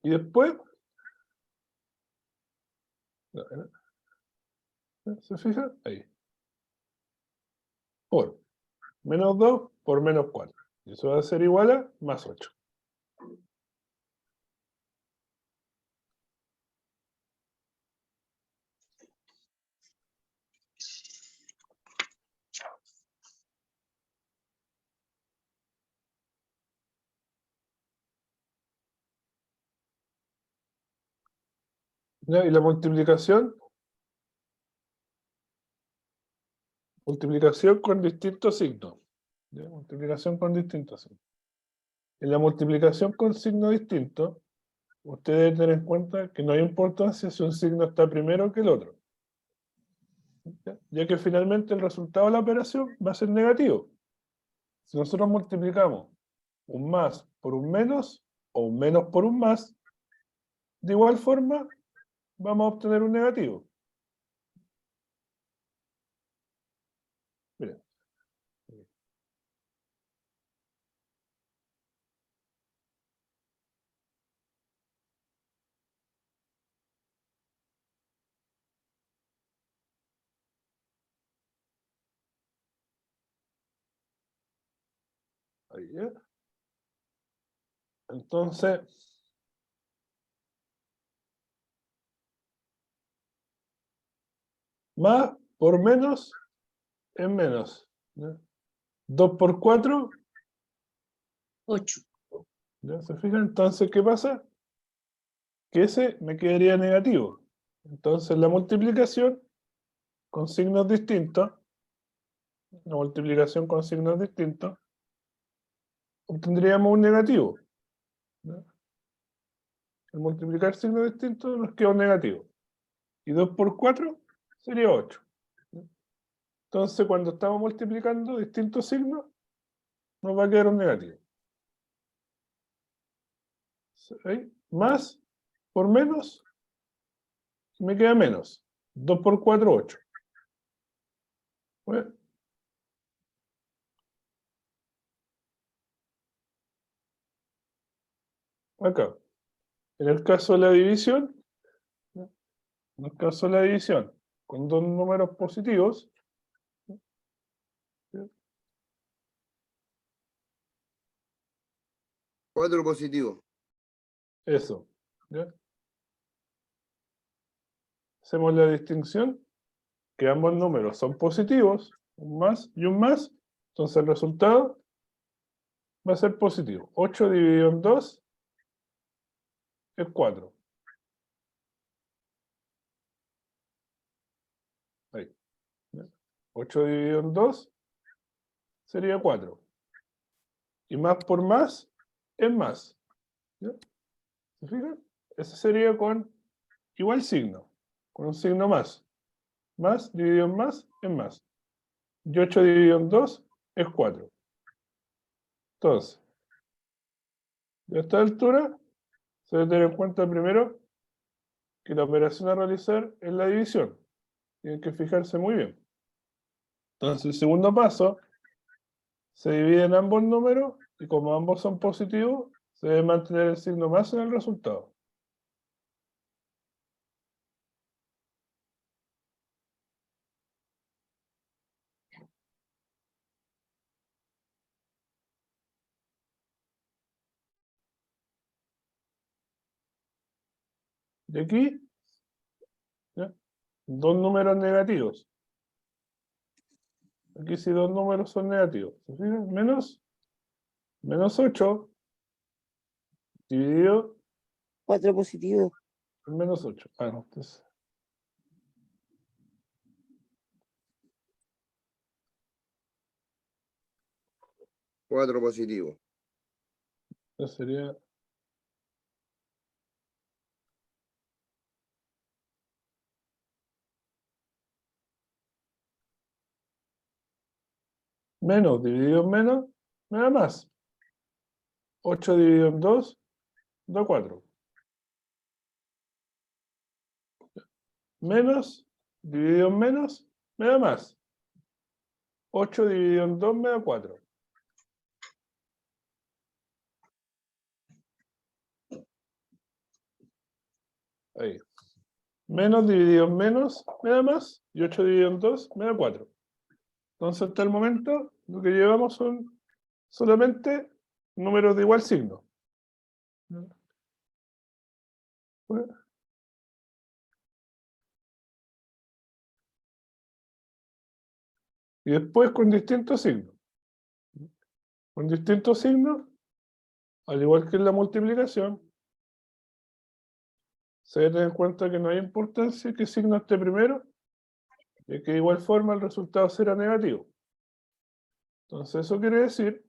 Y después, ¿se fijan? Ahí. Por menos 2 por menos 4. Y eso va a ser igual a más 8. ¿Ya? Y la multiplicación. Multiplicación con distintos signos. ¿Ya? Multiplicación con distintos signos. En la multiplicación con signo distinto, usted debe tener en cuenta que no hay importancia si un signo está primero que el otro. Ya que finalmente el resultado de la operación va a ser negativo. Si nosotros multiplicamos un más por un menos, o un menos por un más, de igual forma vamos a obtener un negativo. Miren. Ahí, ¿ya? Entonces, más por menos es menos. ¿Ya? 2 por 4, 8. ¿ya se fijan? Entonces, ¿qué pasa? Que ese me quedaría negativo. Entonces, la multiplicación con signos distintos, la multiplicación con signos distintos, obtendríamos un negativo. ¿Ya? Al multiplicar signos distintos nos queda un negativo. Y 2 por 4 sería 8. Entonces, cuando estamos multiplicando distintos signos, nos va a quedar un negativo. ¿Sí? Más por menos, me queda menos. 2 por 4, 8. Bueno. Acá. En el caso de la división, con dos números positivos, 4 positivo. eso. ¿Ya? Hacemos la distinción que ambos números son positivos, un más y un más, entonces el resultado va a ser positivo. 8 dividido en 2 es 4. Ahí. ¿Ya? 8 dividido en 2 sería 4. Y más por más es más. ¿Ya? ¿Se fijan? Ese sería con igual signo, con un signo más. Más dividido en más es más. Y 8 dividido en 2 es 4. Entonces, de esta altura, se debe tener en cuenta primero que la operación a realizar es la división. Tienen que fijarse muy bien. Entonces, el segundo paso, se dividen ambos números y como ambos son positivos, se debe mantener el signo más en el resultado. Y aquí, ¿ya? Dos números negativos. Aquí sí dos números son negativos. ¿Se fijan? Menos 8 dividido 4 positivo. en menos 8. Ah, no, entonces. Cuatro positivo. Entonces sería menos dividido en menos, me da más. 8 dividido en 2, da 4. Menos dividido en menos, me da más. 8 dividido en 2 me da 4. Ahí. Menos dividido en menos me da más. Y 8 dividido en 2 me da 4. Entonces, hasta el momento, lo que llevamos son solamente números de igual signo. Y después con distintos signos. Con distintos signos, al igual que en la multiplicación, se debe tener en cuenta que no hay importancia que signo esté primero, y que de igual forma el resultado será negativo. Entonces eso quiere decir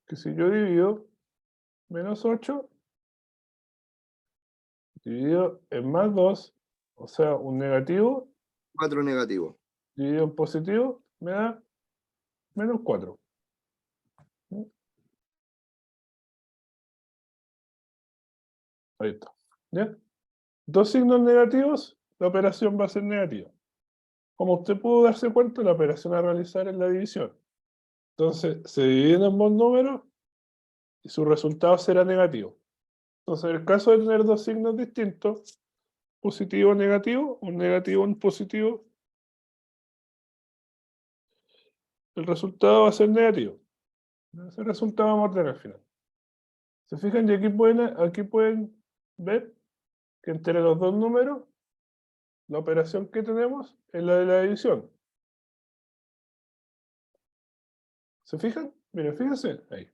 que si yo divido menos 8 dividido en más 2, o sea, un negativo 4 negativo. dividido en positivo, me da menos 4. Ahí está. ¿Ya? Dos signos negativos, la operación va a ser negativa. Como usted pudo darse cuenta, la operación a realizar es la división. Entonces, se dividen ambos números y su resultado será negativo. Entonces, en el caso de tener dos signos distintos, positivo o negativo, un negativo o un positivo, el resultado va a ser negativo. Ese resultado vamos a tener al final. ¿Se fijan? Y aquí pueden ver que entre los dos números, la operación que tenemos es la de la división. ¿Se fijan? Miren, fíjense, ahí.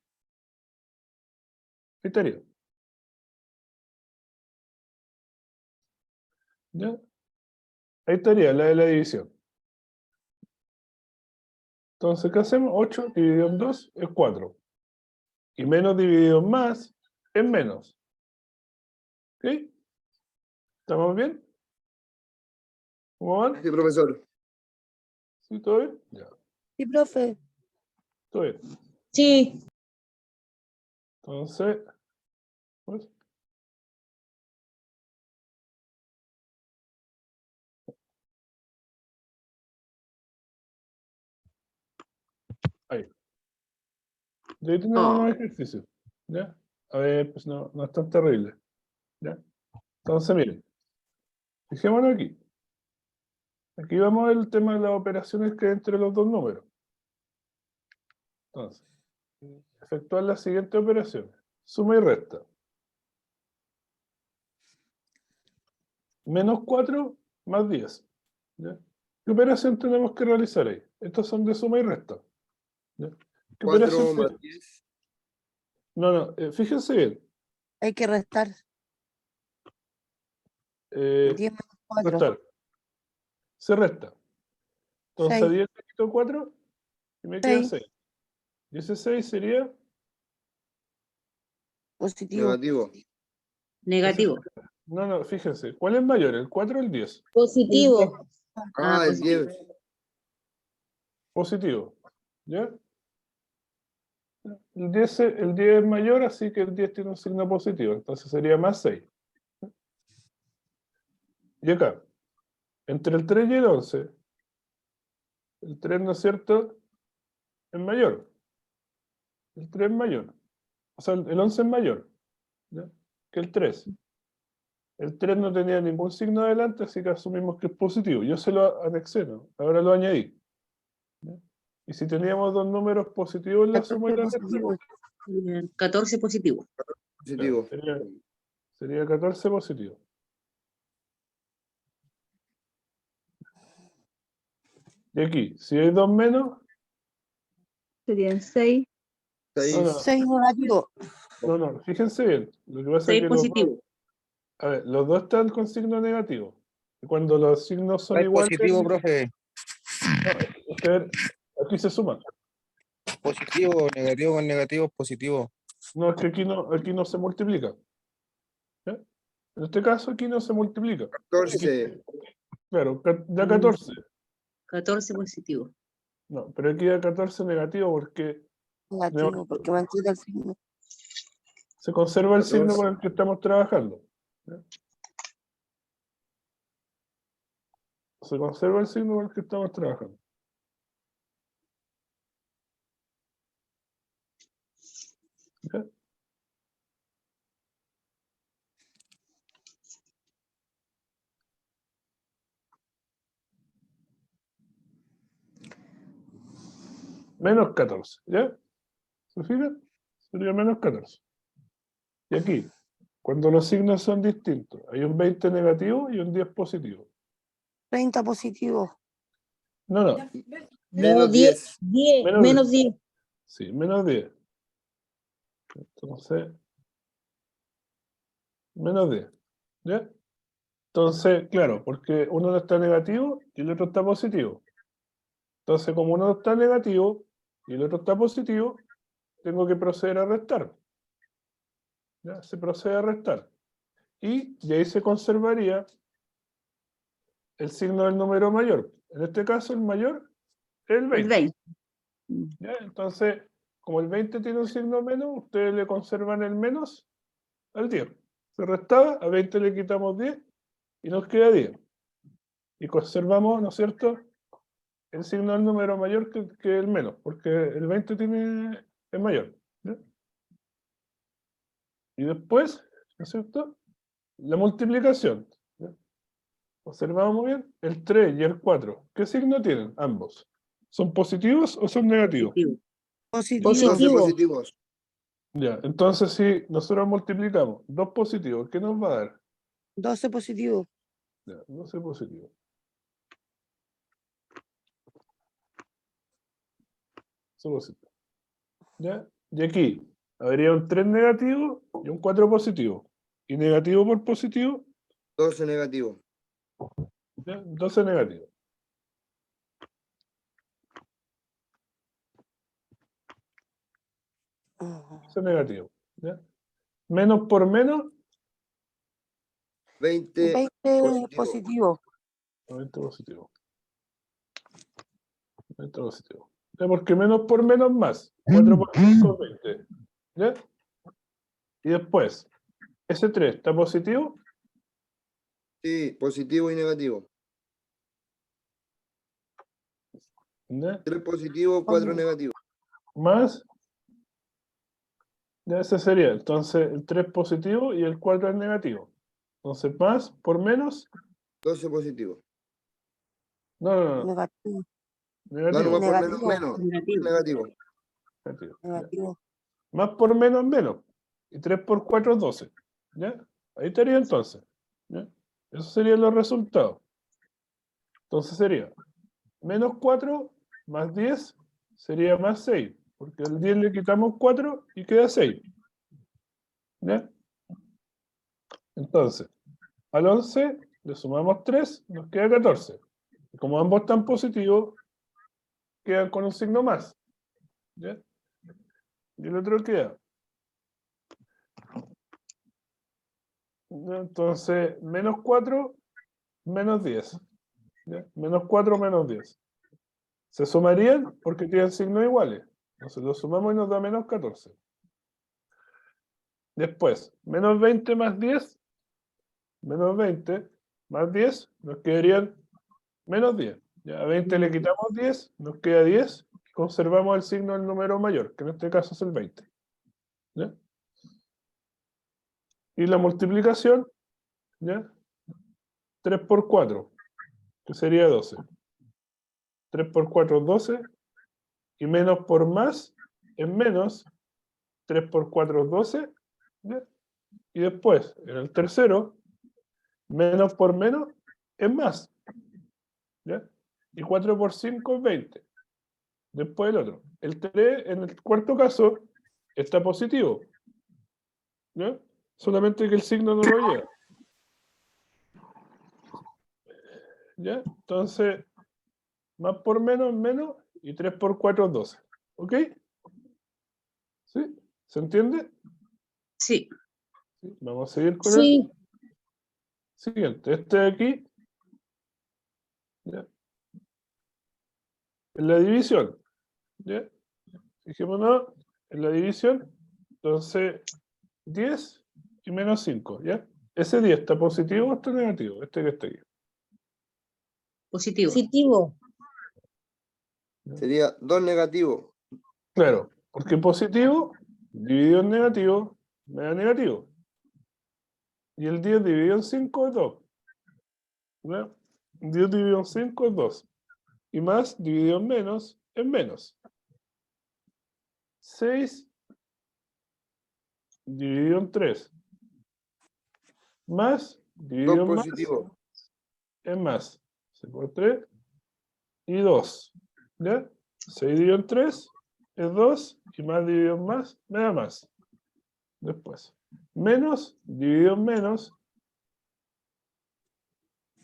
Ahí estaría. ¿Ya? Ahí estaría la de la división. Entonces, ¿qué hacemos? 8 dividido en 2 es 4. Y menos dividido en más es menos. ¿Ok? ¿Estamos bien? ¿Cómo van? Sí, profesor. ¿Sí? ¿Todo bien? Ya. Sí, profe. Todo bien. Sí. Entonces, pues, ahí. Y ahí tenemos Oh. unos ejercicios. ¿Ya? A ver, pues no es tan terrible. ¿Ya? Entonces, miren. Fijémonos aquí. Aquí vamos al tema de las operaciones que hay entre los dos números. Entonces, efectuar las siguientes operaciones. Suma y resta. Menos 4 más 10. ¿Ya? ¿Qué operación tenemos que realizar ahí? Estos son de suma y resta. ¿Ya? ¿Qué 4 operación más te- 10. No, fíjense bien. Hay que restar. Eh, 10 menos 4. restar. Se resta. Entonces, 6. 10 le quito 4 y me queda 6. 6. Y ese 6 sería... Positivo. Negativo. Negativo. No, fíjense. ¿Cuál es mayor, el 4 o el 10? Positivo. Ah, el positivo. 10. Positivo. ¿Ya? El 10 es mayor, así que el 10 tiene un signo positivo. Entonces sería más 6. Y acá, entre el 3 y el 11, el 3, ¿no es cierto?, es mayor. El 3 es mayor. O sea, el 11 es mayor, ¿ya?, que el 3. El 3 no tenía ningún signo adelante, así que asumimos que es positivo. Yo se lo anexé, ¿no? Ahora lo añadí. ¿Ya? Y si teníamos dos números positivos en la suma y la resta, Positivo. 14 positivo. Positivo. sería 14 positivo. Y aquí, si hay dos menos, Serían 6. 6. 6 negativo. no, fíjense bien. Lo que pasa es 6 que positivo. a ver, los dos están con signo negativo. Y cuando los signos son ¿Cuál iguales, positivo, profe? no, es que a ver, aquí se suma. Positivo, negativo con negativo, positivo. No, es que aquí no se multiplica. ¿Ya? En este caso aquí no se multiplica. 14. Claro, da 14. 14 positivo. No, pero aquí da 14 negativo porque Negativo, porque mantiene el signo. se conserva el signo 14. con el que estamos trabajando. ¿Ya? Se conserva el signo con el que estamos trabajando. ¿Ya? Menos 14, ¿ya? ¿Se fijan? Sería menos 14. Y aquí, cuando los signos son distintos, hay un 20 negativo y un 10 positivo. 30 positivo. No, Menos 10. 10. Menos Menos 10. sí, menos 10. Entonces, menos 10. ¿Ya? Entonces, claro, porque uno no está negativo y el otro está positivo. Entonces, como uno está negativo y el otro está positivo, tengo que proceder a restar. ¿Ya? Se procede a restar. Y ahí se conservaría el signo del número mayor. En este caso, el mayor es el 20. El 20. ¿Ya? Entonces, como el 20 tiene un signo menos, ustedes le conservan el menos al 10. se restaba, a 20 le quitamos 10 y nos queda 10. Y conservamos, ¿no es cierto?, el signo del número mayor que el menos, porque el 20 es mayor. ¿Ya? Y después, ¿no es cierto?, la multiplicación. ¿Ya? Observamos muy bien, el 3 y el 4. ¿Qué signo tienen ambos? ¿Son positivos o son negativos? Positivo. Son Positivo. positivos. Ya, entonces si nosotros multiplicamos 2 positivos, ¿qué nos va a dar? 12 positivo. Ya, 12 positivos. ¿Ya? Y aquí habría un 3 negativo y un 4 positivo. Y negativo por positivo, 12 negativo. ¿ya? 12 negativo. Ujú. 12 negativo. ¿Ya? Menos por menos, 20 20 positivo. positivo. 20 positivo. 20 positivo. ¿Ya? Porque menos por menos más. 4 por 5, 20. ¿Ya? Y después, ese 3 está positivo. Sí, positivo y negativo. ¿Ya? 3 positivo, 4 negativo. Más, ya ese sería, entonces el 3 positivo y el 4 es negativo. Entonces más por menos, 12 positivo. no, Negativo. No, negativo. nomás por menos, Negativo. menos. Negativo. Negativo. Negativo, ya. Negativo. Más por menos, menos. Y 3 por 4 es 12. ¿Ya? Ahí estaría entonces. ¿Ya? Esos serían los resultados. Entonces sería menos 4 más 10 sería más 6. Porque al 10 le quitamos 4 y queda 6. ¿Ya? Entonces, al 11 le sumamos 3, nos queda 14. Y como ambos están positivos, quedan con un signo más. ¿Ya? Y el otro queda. ¿Ya? Entonces, menos 4, menos 10. ¿Ya? Menos 4, menos 10. Se sumarían porque tienen signos iguales. Entonces los sumamos y nos da menos 14. Después, menos 20 más 10, menos 20 más 10, nos quedarían menos 10. Ya, a 20 le quitamos 10, nos queda 10, y conservamos el signo del número mayor, que en este caso es el 20. ¿Ya? Y la multiplicación, ¿ya? 3 por 4, que sería 12. 3 por 4 es 12, y menos por más es menos, 3 por 4 es 12, ¿ya? Y después, en el tercero, menos por menos es más, ¿ya? Y 4 por 5 es 20. Después el otro. El 3, en el cuarto caso, está positivo, ¿ya? Solamente que el signo no lo lleva. ¿Ya? Entonces, más por menos, menos, y 3 por 4 es 12. ¿Ok? ¿Sí? ¿Se entiende? Sí. ¿Sí? Vamos a seguir con Sí. el siguiente. Este de aquí, ¿ya? En la división, ¿ya? Fijémonos en la división, entonces 10 y menos 5, ¿ya? ¿Ese 10 está positivo o está negativo? Este que está aquí. Positivo. Positivo. Sería 2 negativo. Claro, porque positivo dividido en negativo me da negativo. Y el 10 dividido en 5 es 2. ¿Ya? 10 dividido en 5 es 2. Y más dividido en menos es menos. 6 dividido en 3. Más 2 dividido en más positivo. es más. 6 por 3 y 2. ¿Ya? 6 dividido en 3 es 2 y más dividido en más me da más. Después. Menos dividido en menos,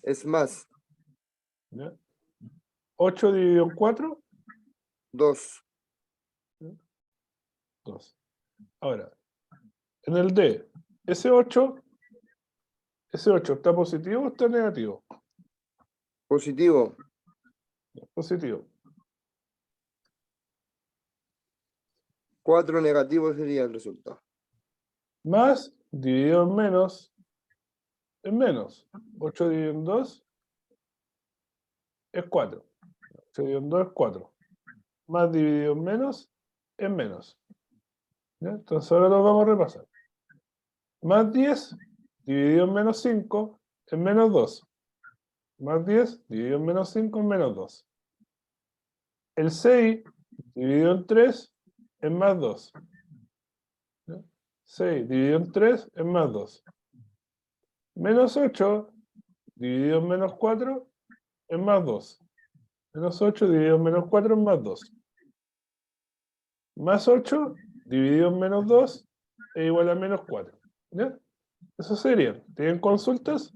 Es más. ¿ya? 8 dividido en 4, 2. 2. Ahora, en el D, ese 8 está positivo o está negativo. Positivo. Positivo. 4 negativo sería el resultado. Más dividido en menos es menos. 8 dividido en 2 es 4. 8 dividido en 2 es 4. Más dividido en menos es menos. ¿Ya? Entonces ahora lo vamos a repasar. Más 10 dividido en menos 5 es menos 2. Más 10 dividido en menos 5 es menos 2. El 6 dividido en 3 es más 2. ¿Ya? 6 dividido en 3 es más 2. Menos 8 dividido en menos 4 es más 2. Menos 8 dividido en menos 4 es más 2. Más 8 dividido en menos 2 es igual a menos 4. ¿Ya? Eso sería. ¿Tienen consultas?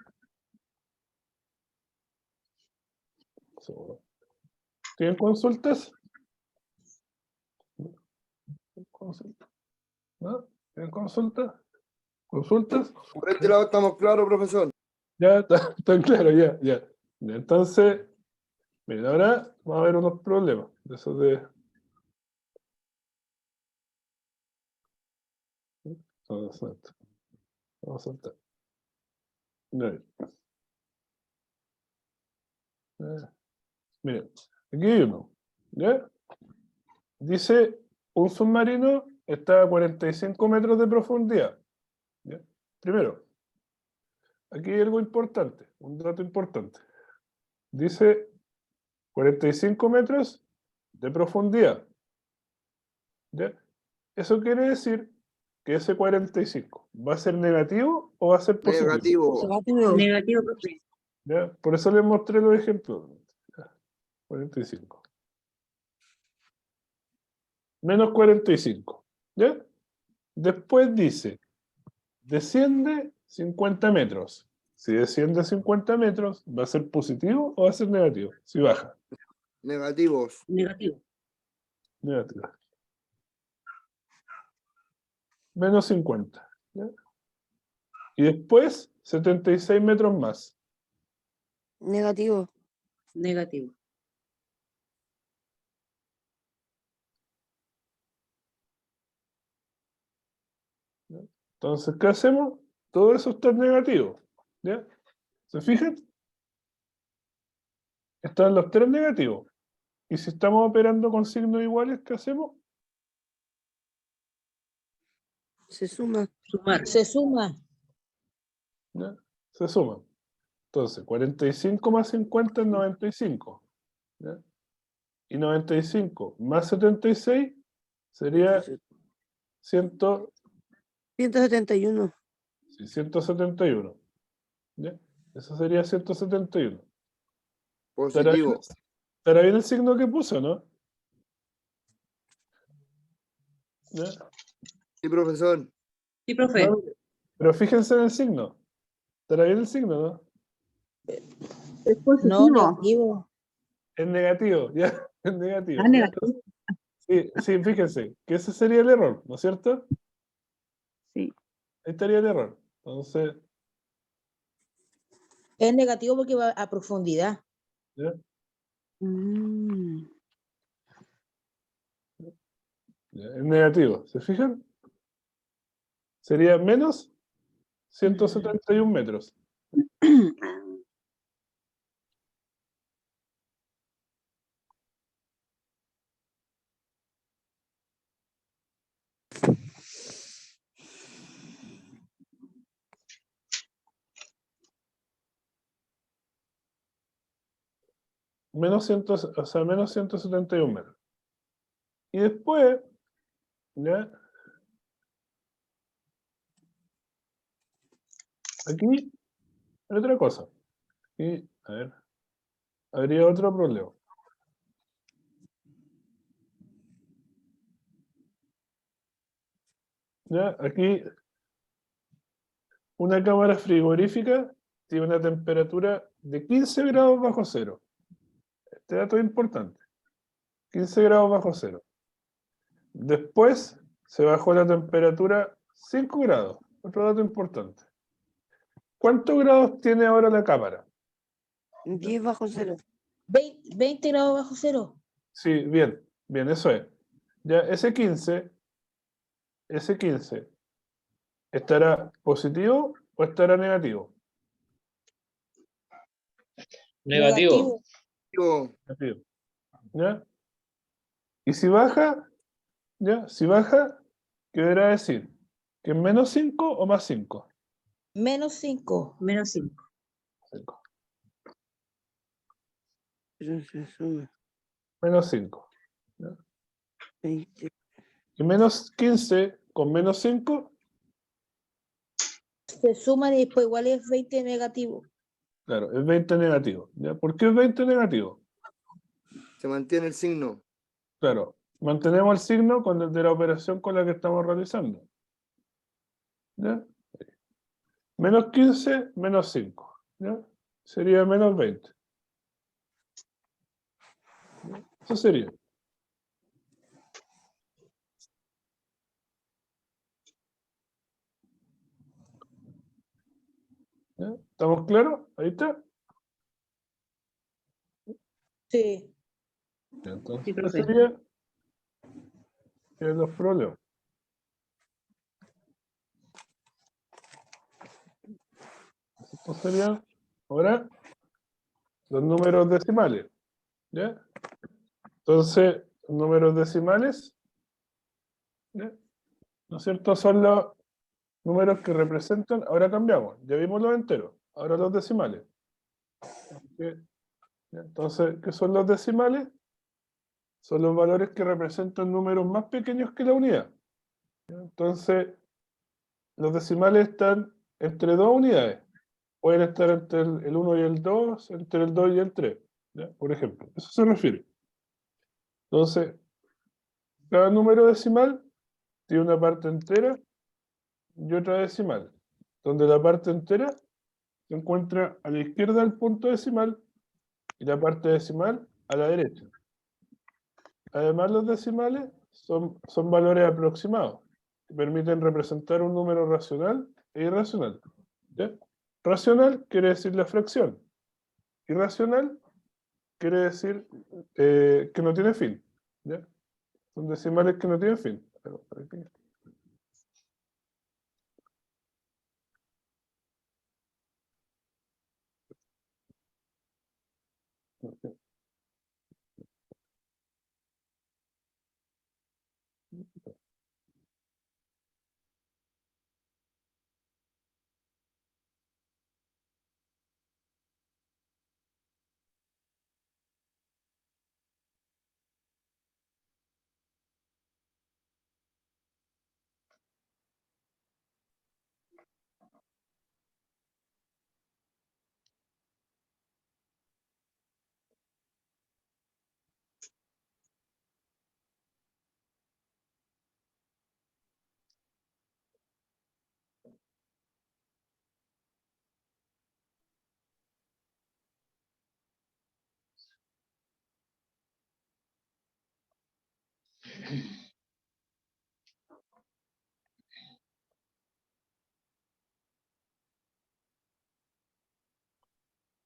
¿Tienen consultas? ¿Consultas? ¿No? ¿Tienen consultas? ¿Consultas? Por este lado estamos claros, profesor. Ya está claro, ya. Entonces, miren, ahora vamos a ver unos problemas de esos de. Vamos a saltar. Miren, aquí hay uno. ¿Ya? Dice, un submarino está a 45 metros de profundidad. ¿Ya? Primero, aquí hay algo importante, un dato importante. Dice 45 metros de profundidad. ¿Ya? Eso quiere decir que ese 45 ¿va a ser negativo o va a ser positivo? Negativo. Negativo, profe. ¿Ya? Por eso les mostré los ejemplos. 45. Menos 45. ¿Ya? Después dice, desciende 50 metros. Si desciende 50 metros, ¿va a ser positivo o va a ser negativo? Si baja. Negativos. Negativo. Negativo. Menos 50. ¿Ya? Y después, 76 metros más. Negativo. Negativo. Entonces, ¿qué hacemos? Todo eso está en negativo. ¿Ya? ¿Se fijan? Están los tres negativos. Y si estamos operando con signos iguales, ¿qué hacemos? Se suma. Sumar. Se suma. ¿Ya? Se suman. Entonces, 45 más 50 es 95. ¿Ya? Y 95 más 76 sería 171. 171. ¿Ya? Eso sería 171. Positivo. ¿Estará bien el signo que puso, no? ¿Ya? Sí, profesor. Sí, profe. No, pero fíjense en el signo. ¿Estará bien el signo, no? Es No, negativo. Es negativo, ya, es negativo. Ah, negativo. Sí, fíjense, que ese sería el error, ¿no es cierto? Sí. Ahí estaría el error. Entonces, Es negativo porque va a profundidad. ¿ya? Mm. Ya, es negativo, ¿se fijan? Sería menos 171 metros. Menos 171 metros. Y después, ¿ya? Aquí hay otra cosa. Y, a ver, habría otro problema. ¿Ya? Aquí, una cámara frigorífica tiene una temperatura de 15 grados bajo cero. Este dato es importante. 15 grados bajo cero. Después se bajó la temperatura 5 grados. Otro dato importante. ¿Cuántos grados tiene ahora la cámara? 10 bajo cero. 20 grados bajo cero. Sí, bien, eso es. Ya ese 15 ¿Estará positivo o estará negativo? Negativo. Yo, Negativo. ¿Ya? Y si baja, ¿ya? Si baja, ¿qué deberá decir? ¿Que es menos 5 o más 5? Menos 5. Menos 5. Pero se suma Menos 5. 20. Y menos 15 con menos 5, Se suman y después igual es 20 negativo. claro, es 20 negativo. ¿Ya? ¿Por qué es 20 negativo? se mantiene el signo. Claro, mantenemos el signo con el de la operación con la que estamos realizando. ¿Ya? Menos 15, menos 5. ¿Ya? Sería menos 20. ¿Ya? Eso sería. ¿Ya? ¿Estamos claros? Ahí está. Sí. Ya, entonces, Sí, ¿qué profe. sería? Los problemas. Estos serían ahora los números decimales. ¿Ya? Entonces, números decimales, ¿ya? ¿No es cierto? Son los números que representan, ahora cambiamos, ya vimos los enteros, ahora los decimales. ¿Ya? Entonces, ¿qué son los decimales? Son los valores que representan números más pequeños que la unidad. ¿Ya? Entonces, los decimales están entre dos unidades. Pueden estar entre el 1 y el 2, entre el 2 y el 3, ¿ya? Por ejemplo, eso se refiere. Entonces, cada número decimal tiene una parte entera y otra decimal, donde la parte entera se encuentra a la izquierda del punto decimal y la parte decimal a la derecha. Además, los decimales son valores aproximados que permiten representar un número racional e irracional. ¿Ya? Racional quiere decir la fracción. Irracional quiere decir que no tiene fin. ¿Ya? Son decimales que no tienen fin. Pero, ¿para qué?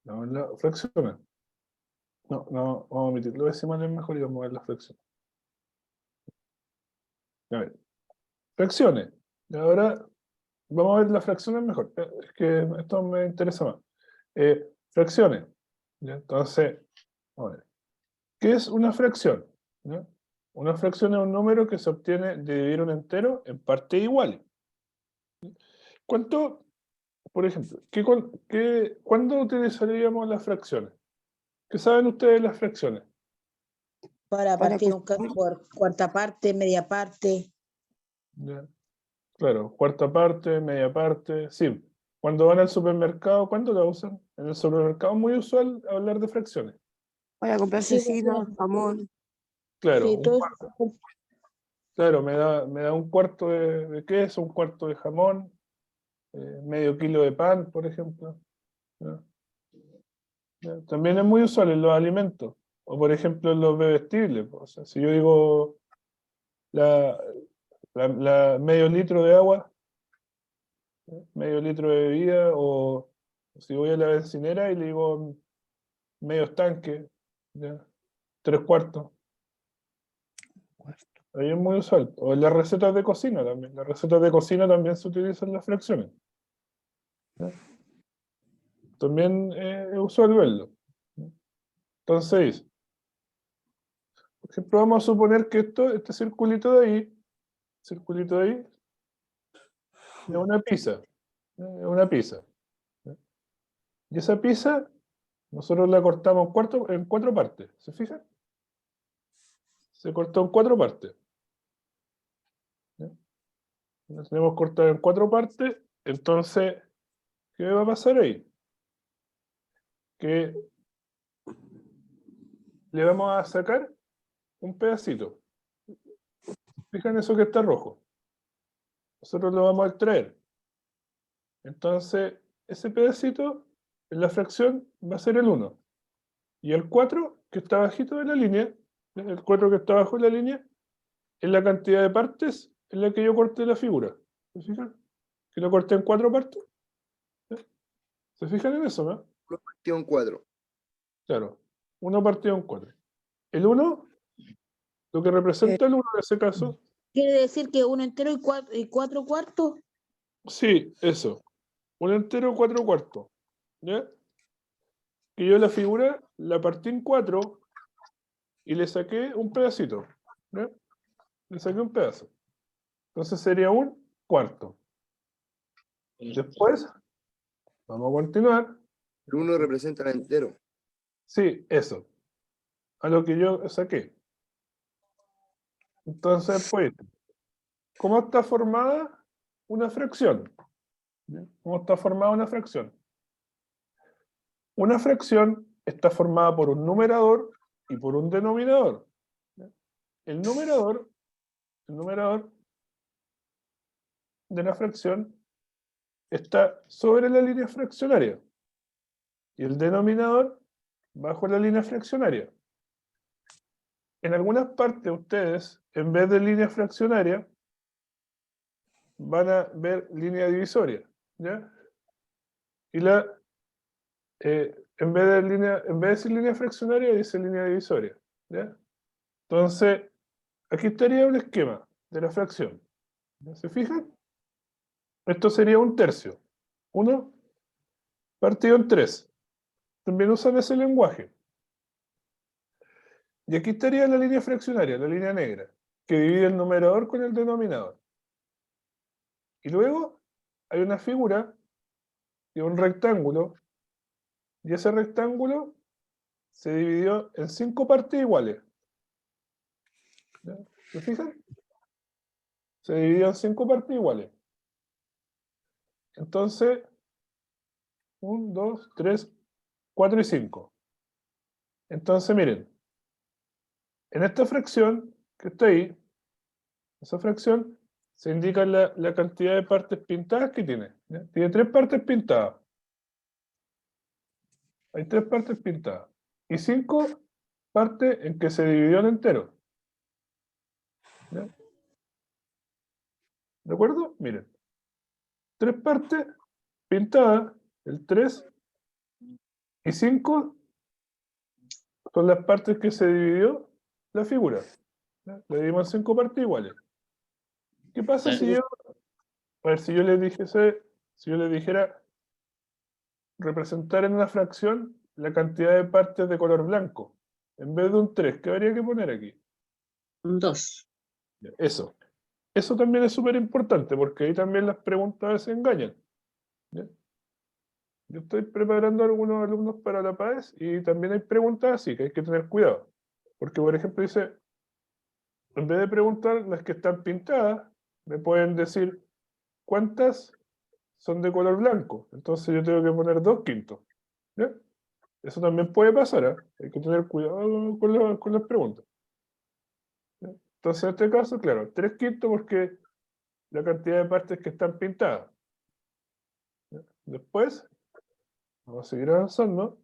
Vamos a ver las fracciones. No, vamos a omitir los decimales mejor y vamos a ver las fracciones. A ver, fracciones. Y ahora vamos a ver las fracciones mejor. Es que esto me interesa más. Fracciones. ¿Ya? Entonces, vamos a ver. ¿Qué es una fracción? ¿Ya? Una fracción es un número que se obtiene de dividir un entero en partes iguales. ¿Cuánto, por ejemplo, cuándo utilizaríamos las fracciones? ¿Qué saben ustedes de las fracciones? Para Para partir construir. por cuarta parte, media parte. ¿Ya? Claro, cuarta parte, media parte, sí. Cuando van al supermercado, ¿cuándo la usan? En el supermercado es muy usual hablar de fracciones. Para comprar Sí, cecina, jamón. Claro, sí, todo eso. claro, me da un cuarto de queso, un cuarto de jamón, medio kilo de pan, por ejemplo. ¿Ya? ¿Ya? También es muy usual en los alimentos, o por ejemplo en los bebestibles. O sea, si yo digo la, medio litro de agua, ¿ya? Medio litro de bebida, o si voy a la bencinera y le digo medio estanque, ¿ya? 3 cuartos. Ahí es muy usual. O en las recetas de cocina también. Las recetas de cocina también se utilizan las fracciones. ¿Ya? También es usual verlo. Entonces, por ejemplo, vamos a suponer que este circulito de ahí, es una pizza. ¿Ya? Es una pizza. ¿Ya? Y esa pizza, nosotros la cortamos en cuatro partes. ¿Se fijan? Se cortó en cuatro partes. ¿Ya? La tenemos cortada en cuatro partes. Entonces, ¿qué va a pasar ahí? Que le vamos a sacar un pedacito. Fijan eso que está rojo. Nosotros lo vamos a extraer. Entonces, ese pedacito en la fracción va a ser el 1. Y el 4, que está bajito de la línea, el 4 que está abajo de la línea, es la cantidad de partes en la que yo corté la figura. ¿Se fijan? Que lo corté en cuatro partes. ¿Sí? ¿Se fijan en eso, no? Partido en 4. Claro. 1 partido en 4. El 1, lo que representa el 1 en ese caso, ¿Quiere decir que 1 entero y 4 cuartos? sí, eso. 1 entero, 4 cuartos. ¿Ya? Que yo la figura la partí en 4 y le saqué un pedacito. ¿Ya? Le saqué un pedazo. Entonces sería un cuarto. Después, vamos a continuar. El 1 representa el entero. Sí, eso. A lo que yo saqué. Entonces, pues, ¿cómo está formada una fracción? ¿Bien? ¿Cómo está formada una fracción? Una fracción está formada por un numerador y por un denominador. ¿Ya? El numerador de la fracción está sobre la línea fraccionaria y el denominador bajo la línea fraccionaria. En algunas partes ustedes, en vez de línea fraccionaria, van a ver línea divisoria, ¿ya? Y en vez de decir línea fraccionaria, dice línea divisoria, ¿ya? Entonces, aquí estaría un esquema de la fracción. ¿Ya se fijan? Esto sería un tercio. 1 partido en 3. También usan ese lenguaje. Y aquí estaría la línea fraccionaria, la línea negra, que divide el numerador con el denominador. Y luego hay una figura de un rectángulo, y ese rectángulo se dividió en 5 partes iguales. ¿Ya? ¿Se fijan? Se dividió en 5 partes iguales. Entonces, 1, 2, 3, 4 y 5. Entonces, miren, en esta fracción que está ahí, esa fracción se indica la cantidad de partes pintadas que tiene. ¿Ya? Tiene 3 partes pintadas. Hay 3 partes pintadas. Y 5 partes en que se dividió en entero. ¿Ya? ¿De acuerdo? Miren. 3 partes pintadas, el 3 y 5 son las partes que se dividió la figura. ¿Ya? Le dimos 5 partes iguales. ¿Qué pasa si yo, a ver, si yo les dijera representar en una fracción la cantidad de partes de color blanco? En vez de un 3, ¿qué habría que poner aquí? Un 2. Eso. Eso también es súper importante, porque ahí también las preguntas a veces engañan. ¿Ya? Yo estoy preparando a algunos alumnos para la PAES y también hay preguntas así, que hay que tener cuidado. Porque, por ejemplo, dice, en vez de preguntar las que están pintadas, me pueden decir cuántas son de color blanco. Entonces yo tengo que poner 2/5. ¿Ya? Eso también puede pasar, ¿eh? Hay que tener cuidado con las preguntas. ¿Ya? Entonces, en este caso, claro, 3/5 porque la cantidad de partes que están pintadas. ¿Ya? Después, vamos a seguir avanzando.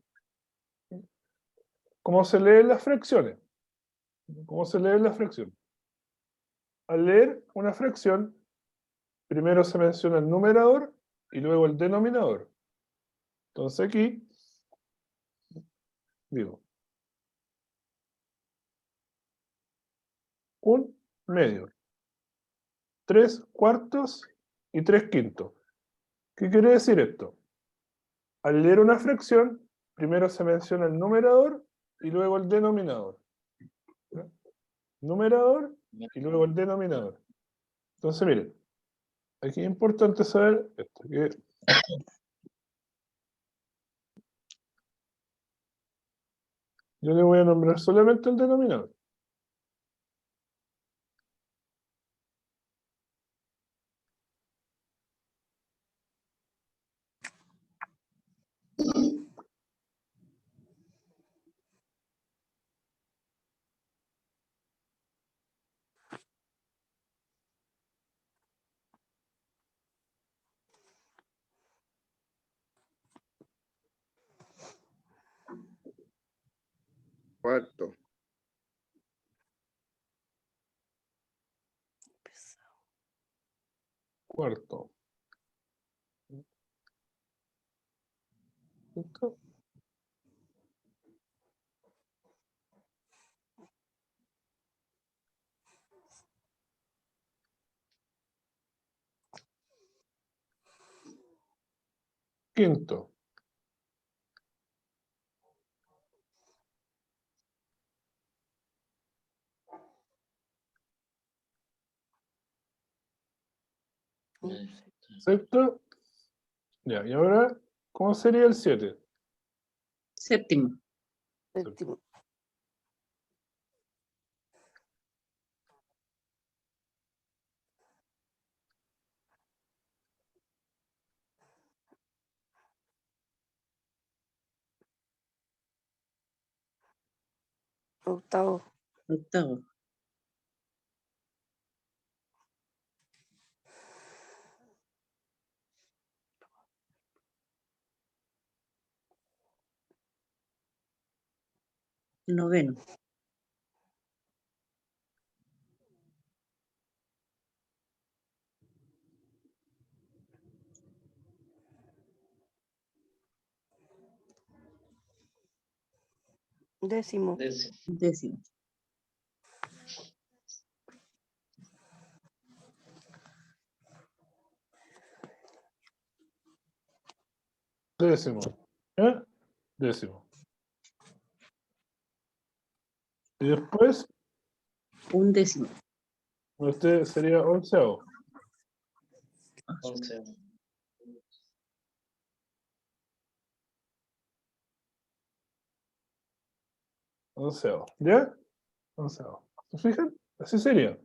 ¿Cómo se leen las fracciones? ¿Cómo se leen las fracciones? Al leer una fracción, primero se menciona el numerador y luego el denominador. Entonces aquí, digo, 1 medios, 3 cuartos y 3 quintos. ¿Qué quiere decir esto? Al leer una fracción, primero se menciona el numerador y luego el denominador. ¿Ya? Numerador y luego el denominador. Entonces, miren, aquí es importante saber esto, que yo le voy a nombrar solamente el denominador. Cuarto. Cuarto. ¿Listo? Quinto. Sexto. Ya, y ahora, ¿cómo sería el 7? Séptimo. Séptimo. Octavo. Octavo. Noveno. Décimo. Décimo. Décimo. ¿Eh? Décimo. Y después, Undécimo. usted sería onceavo. Onceavo. ¿Ya? Onceavo. ¿Se fijan? Así sería.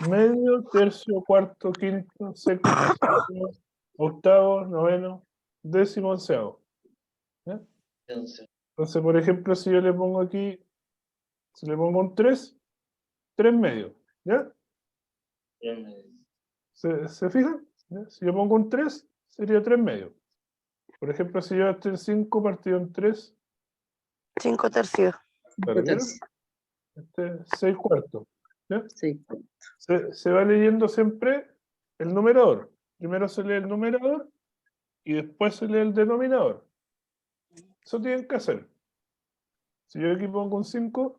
Medio, tercio, cuarto, quinto, sexto, séptimo, octavo, noveno, décimo, onceavo. ¿Ya? Entonces, por ejemplo, si yo le pongo aquí, si le pongo un 3, 3 medios. ¿Ya? ¿Se fijan? ¿Ya? Si yo pongo un 3, sería 3 medios. Por ejemplo, si yo estoy en 5 partido en 3, 5 tercios. ¿vieron? Tercio. 6 cuartos. ¿Ya? Sí. Se va leyendo siempre el numerador. Primero se lee el numerador y después se lee el denominador. Eso tienen que hacer. Si yo aquí pongo un 5,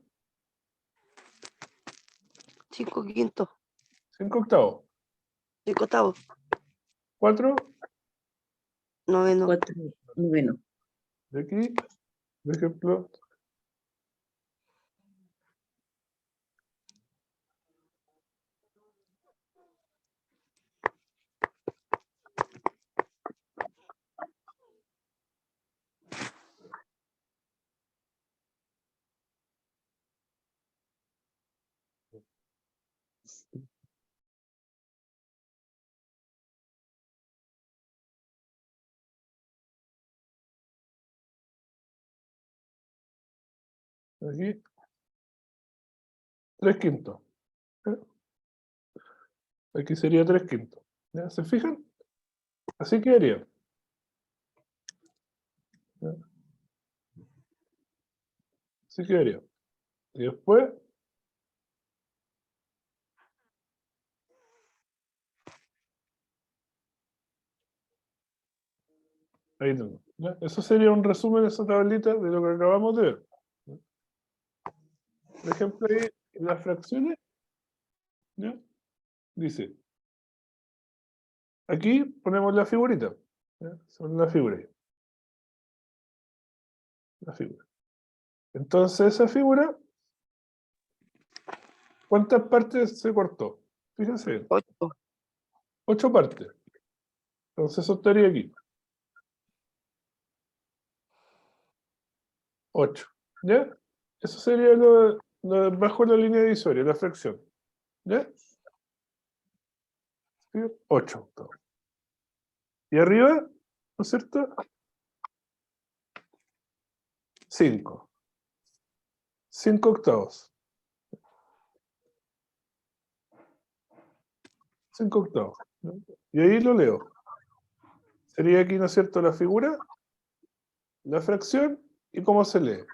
5 quintos. 5 octavos. 5 octavos. 4 Noveno. 4. Noveno. de aquí, por ejemplo. Aquí, 3 quintos. ¿Ya? Aquí sería 3 quintos. ¿Ya? ¿Se fijan? Así quedaría. ¿Ya? Así quedaría. Y después, ahí tengo. ¿Ya? Eso sería un resumen de esa tablita de lo que acabamos de ver. ¿Ya? Por ejemplo, ahí en las fracciones, ¿Ya? Dice, aquí ponemos la figurita. ¿Ya? Son la figura. La figura. Entonces esa figura, ¿cuántas partes se cortó? Fíjense bien, 8. 8 partes. Entonces eso estaría aquí. 8. ¿Ya? Eso sería lo bajo la línea divisoria, la fracción. ¿Ya? 8. Y arriba, ¿no es cierto? 5. 5 octavos. 5 octavos. ¿No? Y ahí lo leo. Sería aquí, ¿no es cierto?, la figura, la fracción y cómo se lee.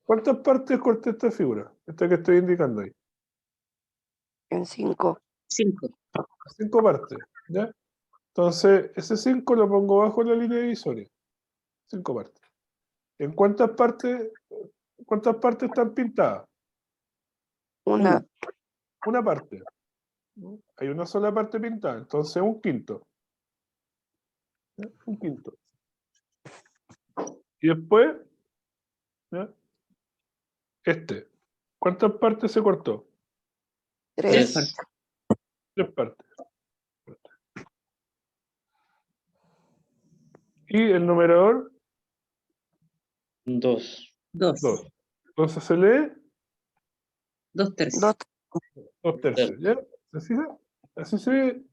¿Cuántas partes corté esta figura? Esta que estoy indicando ahí. En 5. 5. 5 partes. ¿Ya? Entonces, ese 5 lo pongo bajo la línea divisoria. 5 partes. ¿En cuántas partes están pintadas? Una. Una parte. ¿No? Hay una sola parte pintada, entonces un quinto. ¿Ya? Un quinto. Y después, ¿ya? ¿Cuántas partes se cortó? 3. 3. 3 partes. Y el numerador, 2. 2. 2. Entonces se lee 2 tercios. 2. 2 tercios. ¿Ya? ¿Se fija? Así se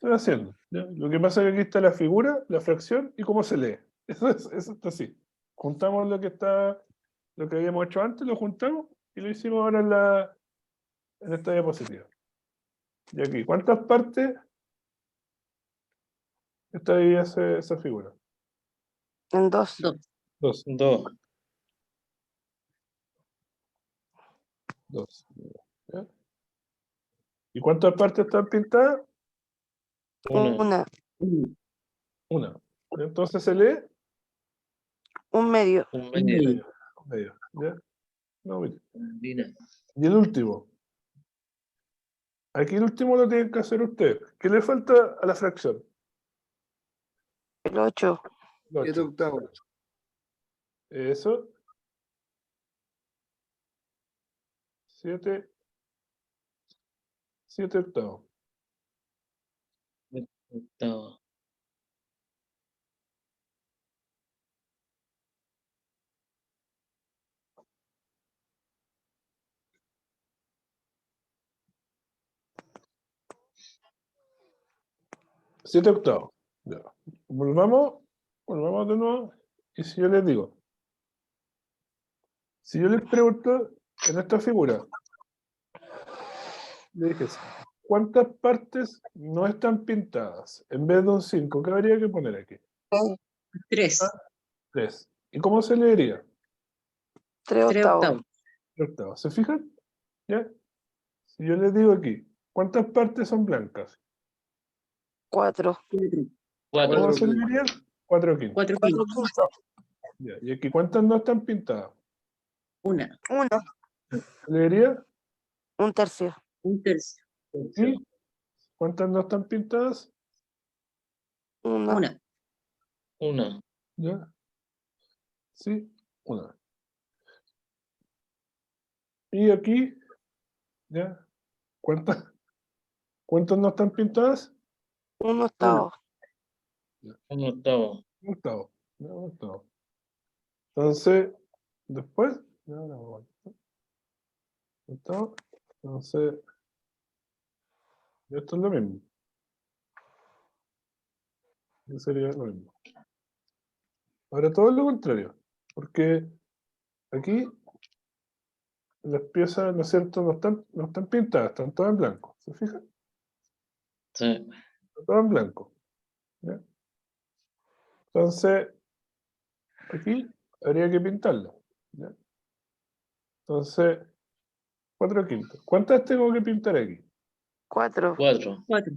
va haciendo. ¿Ya? Lo que pasa es que aquí está la figura, la fracción y cómo se lee. Eso está así. Juntamos lo que habíamos hecho antes, lo juntamos y lo hicimos ahora en esta diapositiva. Y aquí, ¿cuántas partes está dividida esa figura? En 2. 2. 2. 2. 2. ¿Ya? ¿Y cuántas partes están pintadas? 1. 1. Una. Entonces se lee 1 medio. 1 un medio. medio. Un medio. ¿Ya? No, mira. Mira. Y el último. Aquí el último lo tienen que hacer ustedes. ¿Qué le falta a la fracción? El 8. 7 octavos. Eso. 7 octavos. Octavo. Siete octavos. Ya. Volvamos de nuevo. Y si yo les digo, si yo les pregunto en esta figura, le dije, ¿cuántas partes no están pintadas? En vez de un 5, ¿qué habría que poner aquí? 3. 3. ¿Y cómo se leería? 3 3 octavos. octavos. 3 octavos. ¿Se fijan? ¿Ya? Si yo les digo aquí, ¿cuántas partes son blancas? 4. 4. ¿Cómo se leería? 4 quintos. 4 4 quintos. quintos. Ya. ¿Y aquí cuántas no están pintadas? 1. 1. ¿Se leería? 1 tercio. 1 tercio. ¿Y cuántas no están pintadas? 1. 1. 1. ¿Ya? Sí, una. Y aquí, ¿ya? ¿Cuántas no están pintadas? 1 octavo. 1 octavo. Un octavo. ¿Ya? Un octavo. Entonces, después, ya, ahora vamos a ver. Octavo. Entonces, esto es lo mismo. Esto sería lo mismo. Ahora todo es lo contrario, porque aquí las piezas, ¿no es cierto?, no están pintadas, están todas en blanco. ¿Se fijan? Sí. Están todas en blanco. ¿Ya? Entonces, aquí habría que pintarla. ¿Ya? Entonces, 4 quintos. ¿Cuántas tengo que pintar aquí? 4. 4. 4.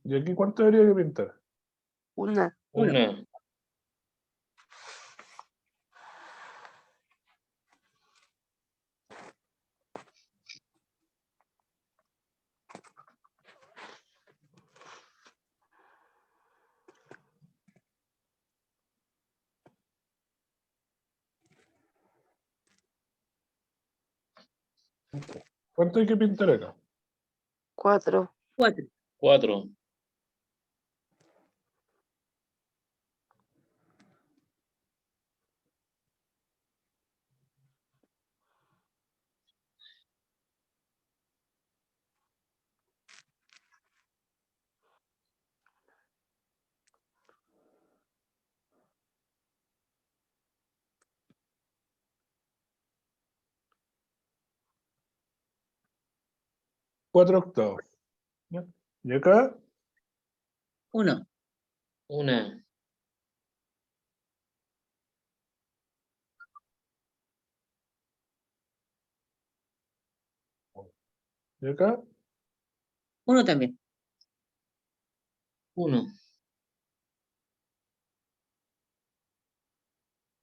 ¿Y aquí cuánto habría que pintar? Una. Una. ¿Cuánto hay que pintar acá? 4. 4. 4. Cuatro octavos. ¿Ya? Y acá, 1. Una. y acá, 1 también. 1.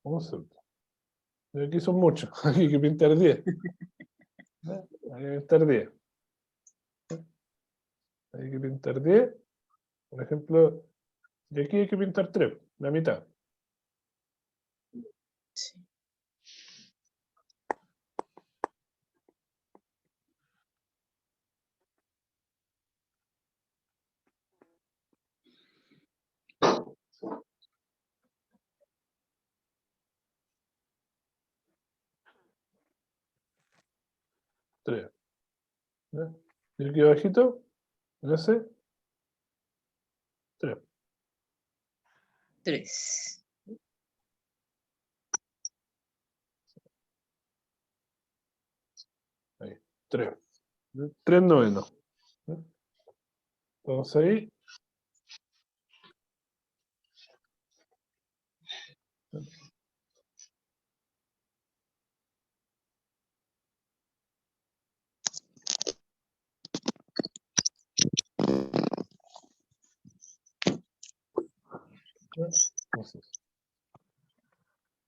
un segundo. Y aquí son muchos. Aquí hay que pintar 10. ¿Ya? Hay que pintar 10. Hay que pintar 10. Por ejemplo, y aquí hay que pintar 3, la mitad. Sí. Tres. ¿Ya? Y aquí abajito, en ese, 3. 3. 3. 3 novenos. ¿Ya? Entonces ahí,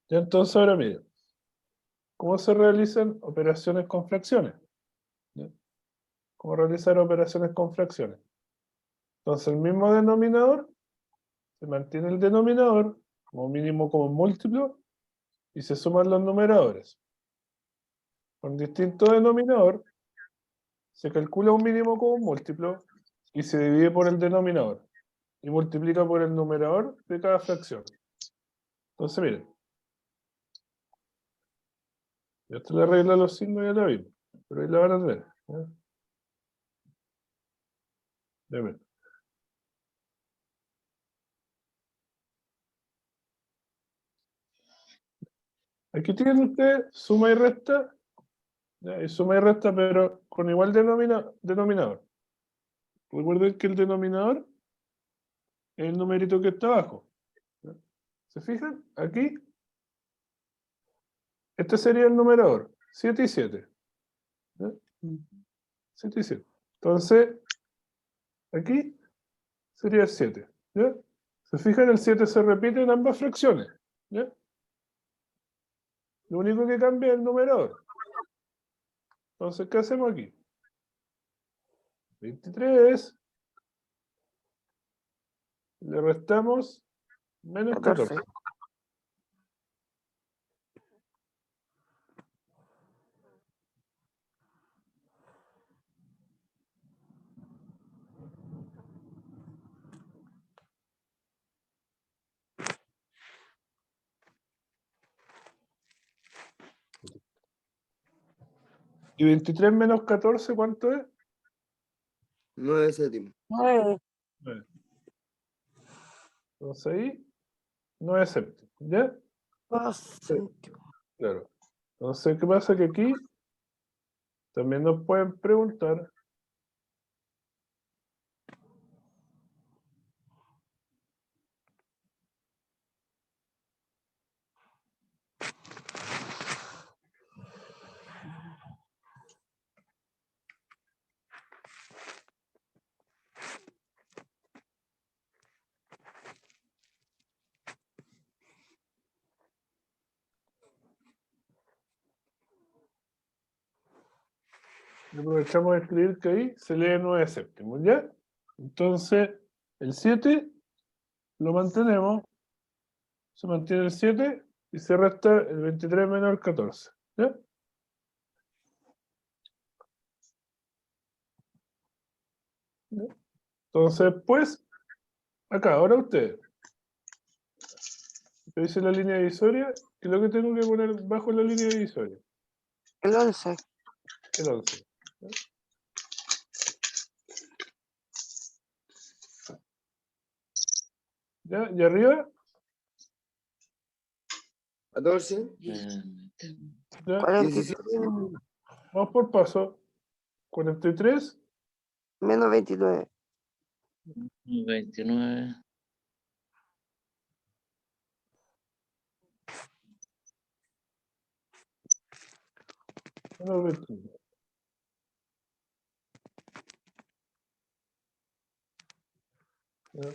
¿ya? Entonces ahora miren, ¿cómo se realizan operaciones con fracciones? ¿Ya? ¿Cómo realizar operaciones con fracciones? Entonces el mismo denominador, se mantiene el denominador como mínimo como múltiplo y se suman los numeradores. Con distinto denominador se calcula un mínimo como un múltiplo y se divide por el denominador y multiplica por el numerador de cada fracción. Entonces miren, yo esta la regla de los signos ya la vi, pero ahí la van a tener. ¿Ya? Ya miren. Aquí tienen ustedes suma y resta, ¿ya? Y suma y resta, pero con igual denominador. Recuerden que el denominador es el numerito que está abajo. ¿Ya? ¿Se fijan? Aquí, este sería el numerador, 7 y 7. ¿Ya? 7 y 7. Entonces, aquí sería el 7. ¿Ya? ¿Se fijan? El 7 se repite en ambas fracciones. ¿Ya? Lo único que cambia es el numerador. Entonces, ¿qué hacemos aquí? 23. Le restamos menos 14. 14. ¿Y 23 menos 14 cuánto es? 9 séptimos. 9. 9. Entonces ahí, 9 séptimos. ¿Ya? 2 céntimos. Claro. Entonces, ¿qué pasa? Que aquí también nos pueden preguntar Y aprovechamos de escribir que ahí se lee 9 séptimos, ¿ya? Entonces, el 7 lo mantenemos, se mantiene el 7 y se resta el 23 menos el 14, ¿ya? ¿Ya? Entonces, pues, acá, ahora ustedes. Yo hice la línea divisoria, ¿qué es lo que tengo que poner bajo la línea divisoria? El 11. El 11. ¿Ya? ¿Y arriba? 14, ¿Ya? 43 Vamos por paso. 43 menos 29. 29. menos 21. ¿Ya?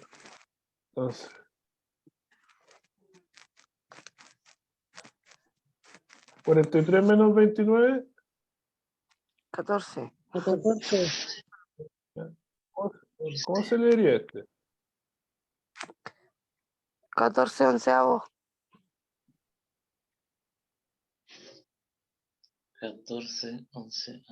Entonces, 43 menos 29, 14. 14. ¿cómo se leería este? 14 onceavos. 14, 11.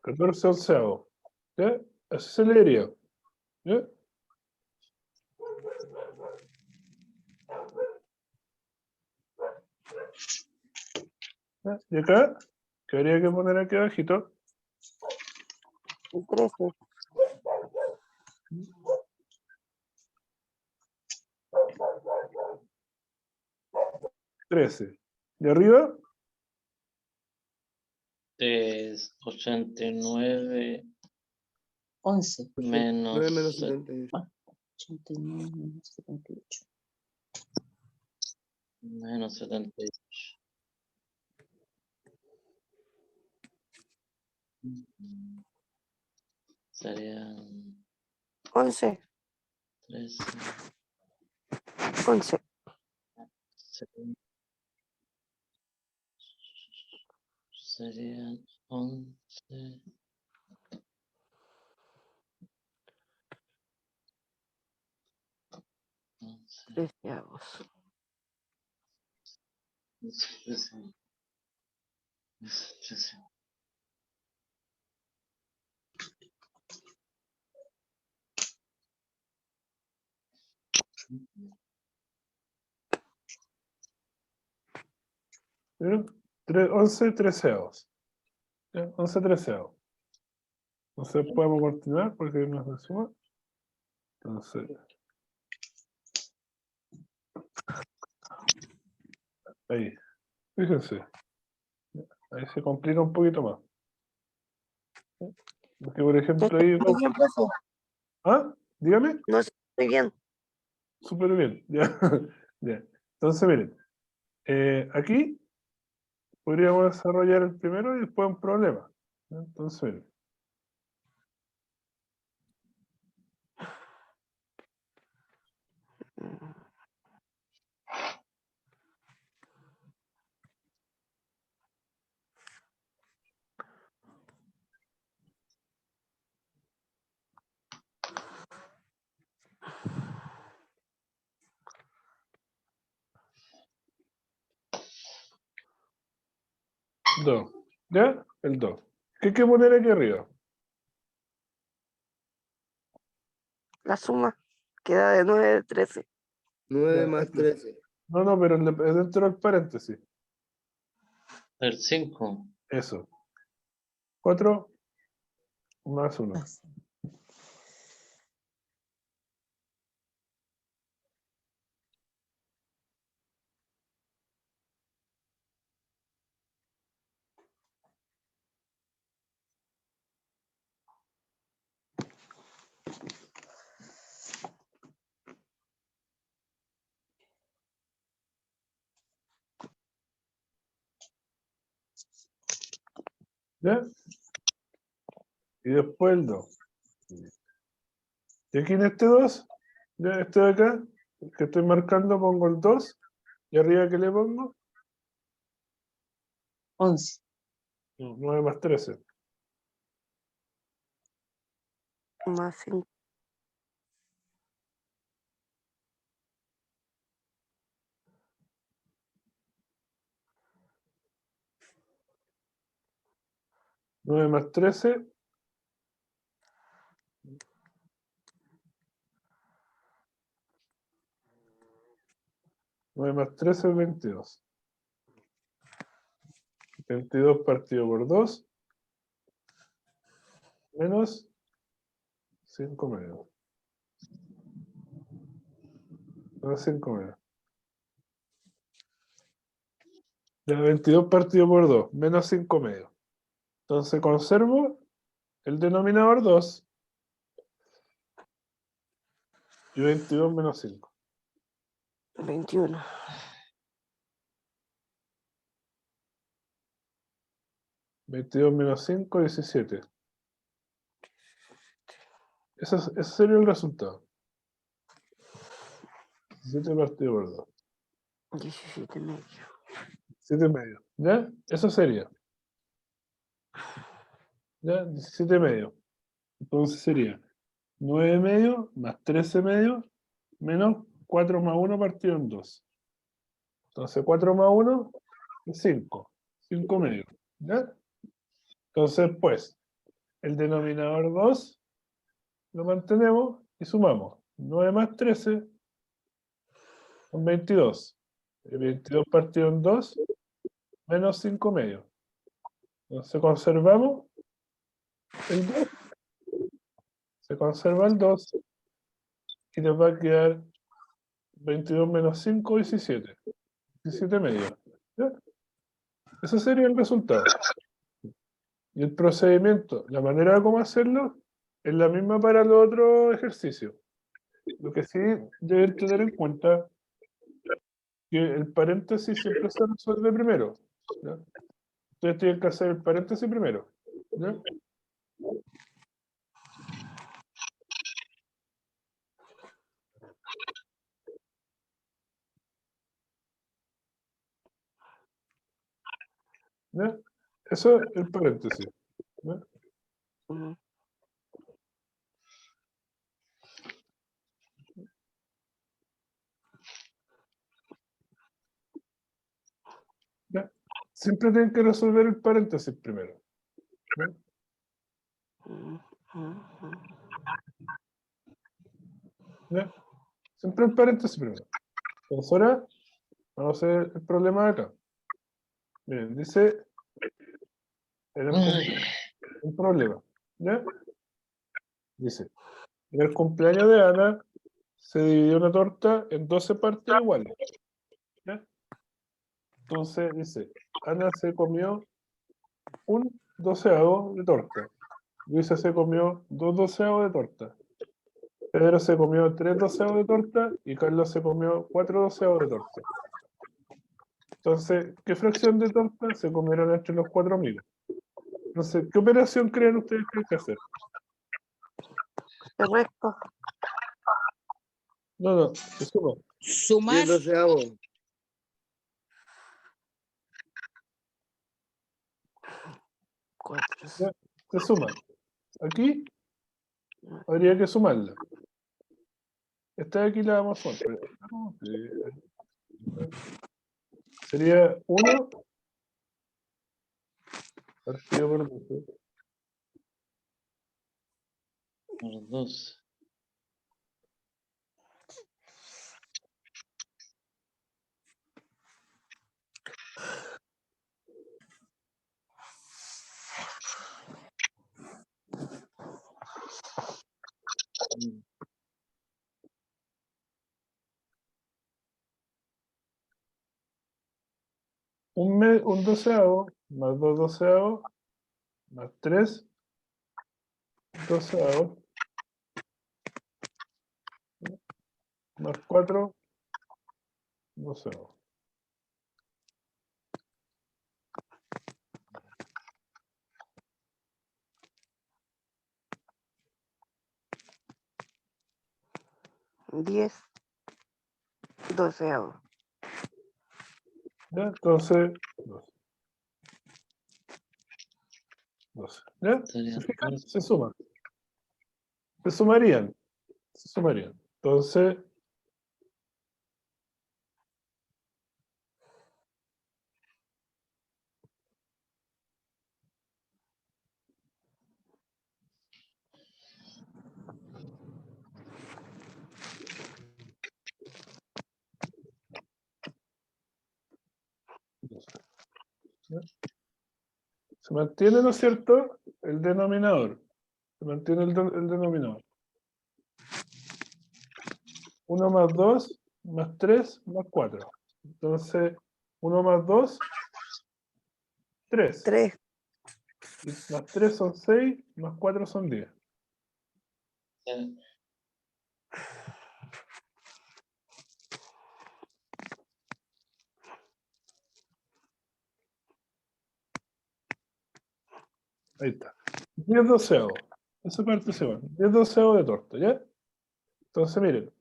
Catorce onceavos. ¿Ya? Así se leería. ¿Ya? ¿Ya? Y acá, que habría que poner aquí abajito, El 13. 13. ¿Y arriba? 89 11. 9 menos menos 78. 89 menos 78. menos 78. Serían 11. 13. 11. Serían 11. 13avos. 13. ¿Ya? 11 treceavos. ¿Ya? 11 treceavos. Entonces podemos continuar porque no se suma. Entonces, ahí. Fíjense. Ahí se complica un poquito más. ¿Ya? Porque, por ejemplo, ahí... Muy bien, profe. ¿Ah? Dígame. No sé, muy bien. Súper bien. Ya. Ya. Entonces, miren. Aquí podríamos desarrollar el primero y después un problema. ¿Ya? Entonces, miren. Dos. ¿Ya? El 2. ¿Qué hay que poner aquí arriba? La suma queda de 9 de 13. 9 Ya, más aquí. 13. No, pero dentro del paréntesis. El 5. Eso. 4 más 1. Más. ¿Ya? Y después el 2. Y aquí en este 2, ya este de acá, el que estoy marcando, pongo el 2. Y arriba, ¿qué le pongo? 11. 9 más 13. Más 5. 9 más 13. 9 más 13 es 22. 22 partido por 2. Menos 5 medios. Menos 5 medios. Ya 22 partido por 2. Menos 5 medios. Entonces conservo el denominador 2. Y 22 menos 5. 21. 22 menos 5, 17. Ese sería el resultado. 17 partido por 2. 17 medio. 7 medio. ¿Ya? Eso sería. ¿Ya? 17 medio. Entonces sería 9 medio más 13 medio menos 4 más 1 partido en 2. Entonces 4 más 1 es 5. 5 medio. ¿Ya? Entonces, pues, el denominador 2 lo mantenemos y sumamos. 9 más 13 son 22. 22 partido en 2 menos 5 medio. Entonces conservamos el 2. Se conserva el 2 y nos va a quedar 22 menos 5, 17. 17 medio. ¿Ya? Ese sería el resultado. Y el procedimiento, la manera de cómo hacerlo, es la misma para los otros ejercicios. Lo que sí deben tener en cuenta que el paréntesis siempre se resuelve primero. ¿Ya? Ustedes tienen que hacer el paréntesis primero. ¿Ya? ¿Ya? Eso es el paréntesis. ¿Ya? Ujú. ¿Ya? Siempre tienen que resolver el paréntesis primero. ¿Ya? Ujú. ¿Ya? Siempre el paréntesis primero. Entonces ahora vamos a hacer el problema de acá. Miren, dice en un problema. ¿Ya? Dice, en el cumpleaños de Ana se dividió una torta en 12 partes iguales. ¿Ya? Entonces dice, Ana se comió un 12avo de torta. Luisa se comió 2 12avos de torta. Pedro se comió 3 12avos de torta y Carlos se comió 4 12avos de torta. Entonces, ¿qué fracción de torta se comieron entre los 4 amigos? Entonces, ¿qué operación creen ustedes que hay que hacer? Correcto. No, se suma. 10 Sumar. doceavos. 4. ¿Ya? Se suma. Aquí habría que sumarla. Esta de aquí la vamos a sumar. Sería 1 partido por 12. Por 2. Un 12avo más 2 12avos más 3 12avos más 4 12avos. 10 doceavos. ¿Ya? Entonces, 12. 12. ¿Ya? ¿Se fijan? Se suman. Se sumarían. Se sumarían. Entonces, ¿ya? Se mantiene, ¿no es cierto?, el denominador. Se mantiene el denominador. 1 más 2, más 3, más 4. Entonces, 1 más 2, 3. 3. Más 3 son 6, más 4 son 10. Ahí está. 10 doceavos. Esa parte se va. 10 doceavos de torta, ¿ya? Entonces, miren.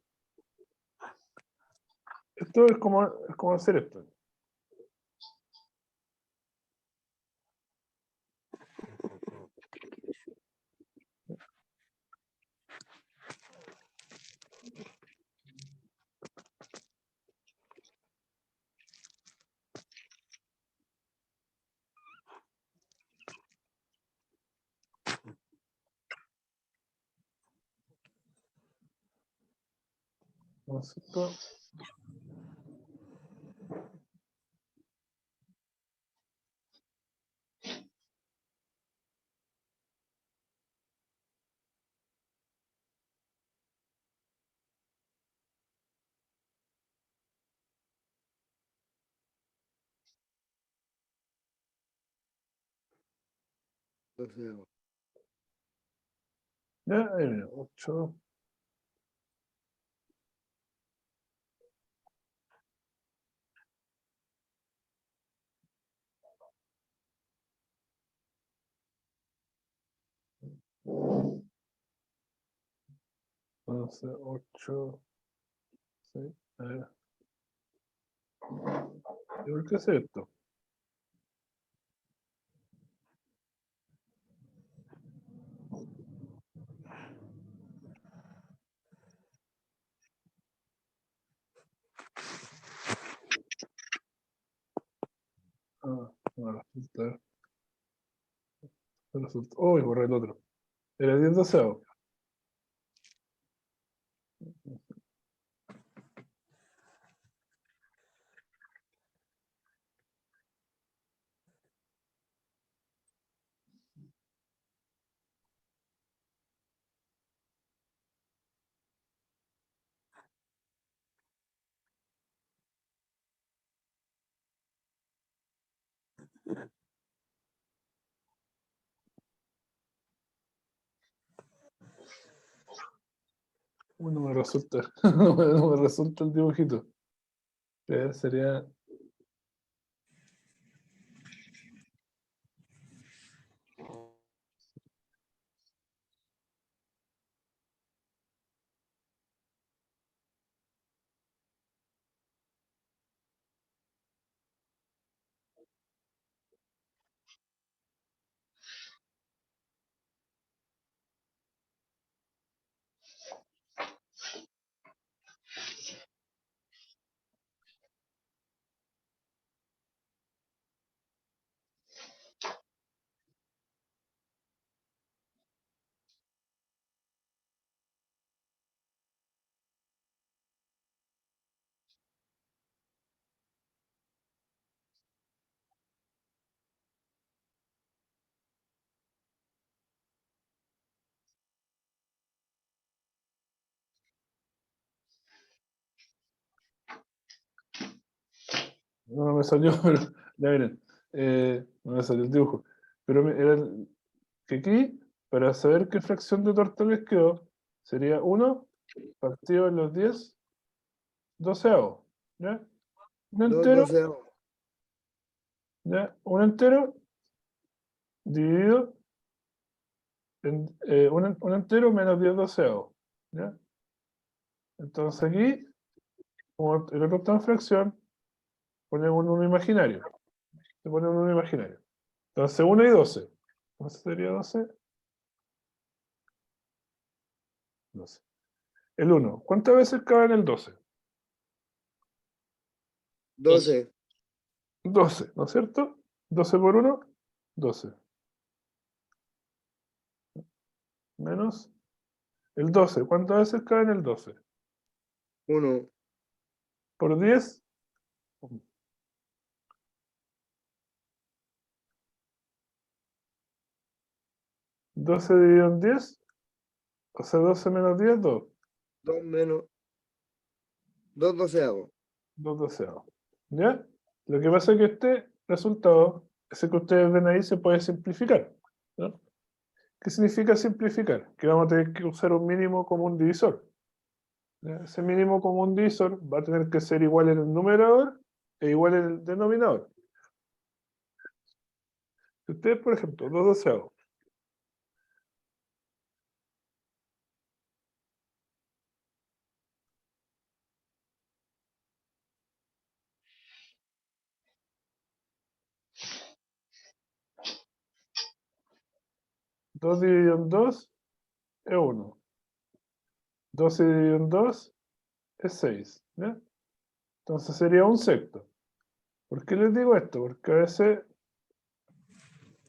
Esto es como hacer esto. Entonces, esto. Doceavo. Ya, ahí viene. 8. Entonces, 8. 6. A ver. ¿Y por qué hace esto? Ah, no resulta. No resulta. Uy, borré el otro. Era 10 doceavos. Uy, no me resulta. No me resulta el dibujito. Sería. No me salió, pero ya miren, no me salió el dibujo. Pero era que aquí, para saber qué fracción de torta les quedó, sería 1 partido en los 10 doceavos. ¿Ya? Un 2 entero, doceavos. ¿ya? Un entero dividido en un entero menos 10 doceavos. ¿Ya? Entonces aquí, como el otro está en fracción, ponemos un 1 imaginario. Se pone un 1 imaginario. Entonces 1 y 12. Entonces sería 12. 12. El 1. ¿Cuántas veces cabe en el 12? 12. 12, ¿no es cierto? 12 por 1, 12. Menos el 12. ¿Cuántas veces cabe en el 12? 1. Por 10. 12 dividido en 10. O sea, 12 menos 10, 2. 2 menos 2 doceavos. 2 doceavos. ¿Ya? Lo que pasa es que este resultado, ese que ustedes ven ahí, se puede simplificar, ¿no? ¿Qué significa simplificar? Que vamos a tener que usar un mínimo común divisor. ¿Ya? Ese mínimo común divisor va a tener que ser igual en el numerador e igual en el denominador. Si ustedes, por ejemplo, 2 doceavos, dos dividido en 2 es 1. 12 dividido en 2 es 6. ¿Ya? Entonces sería un sexto. ¿Por qué les digo esto? Porque a veces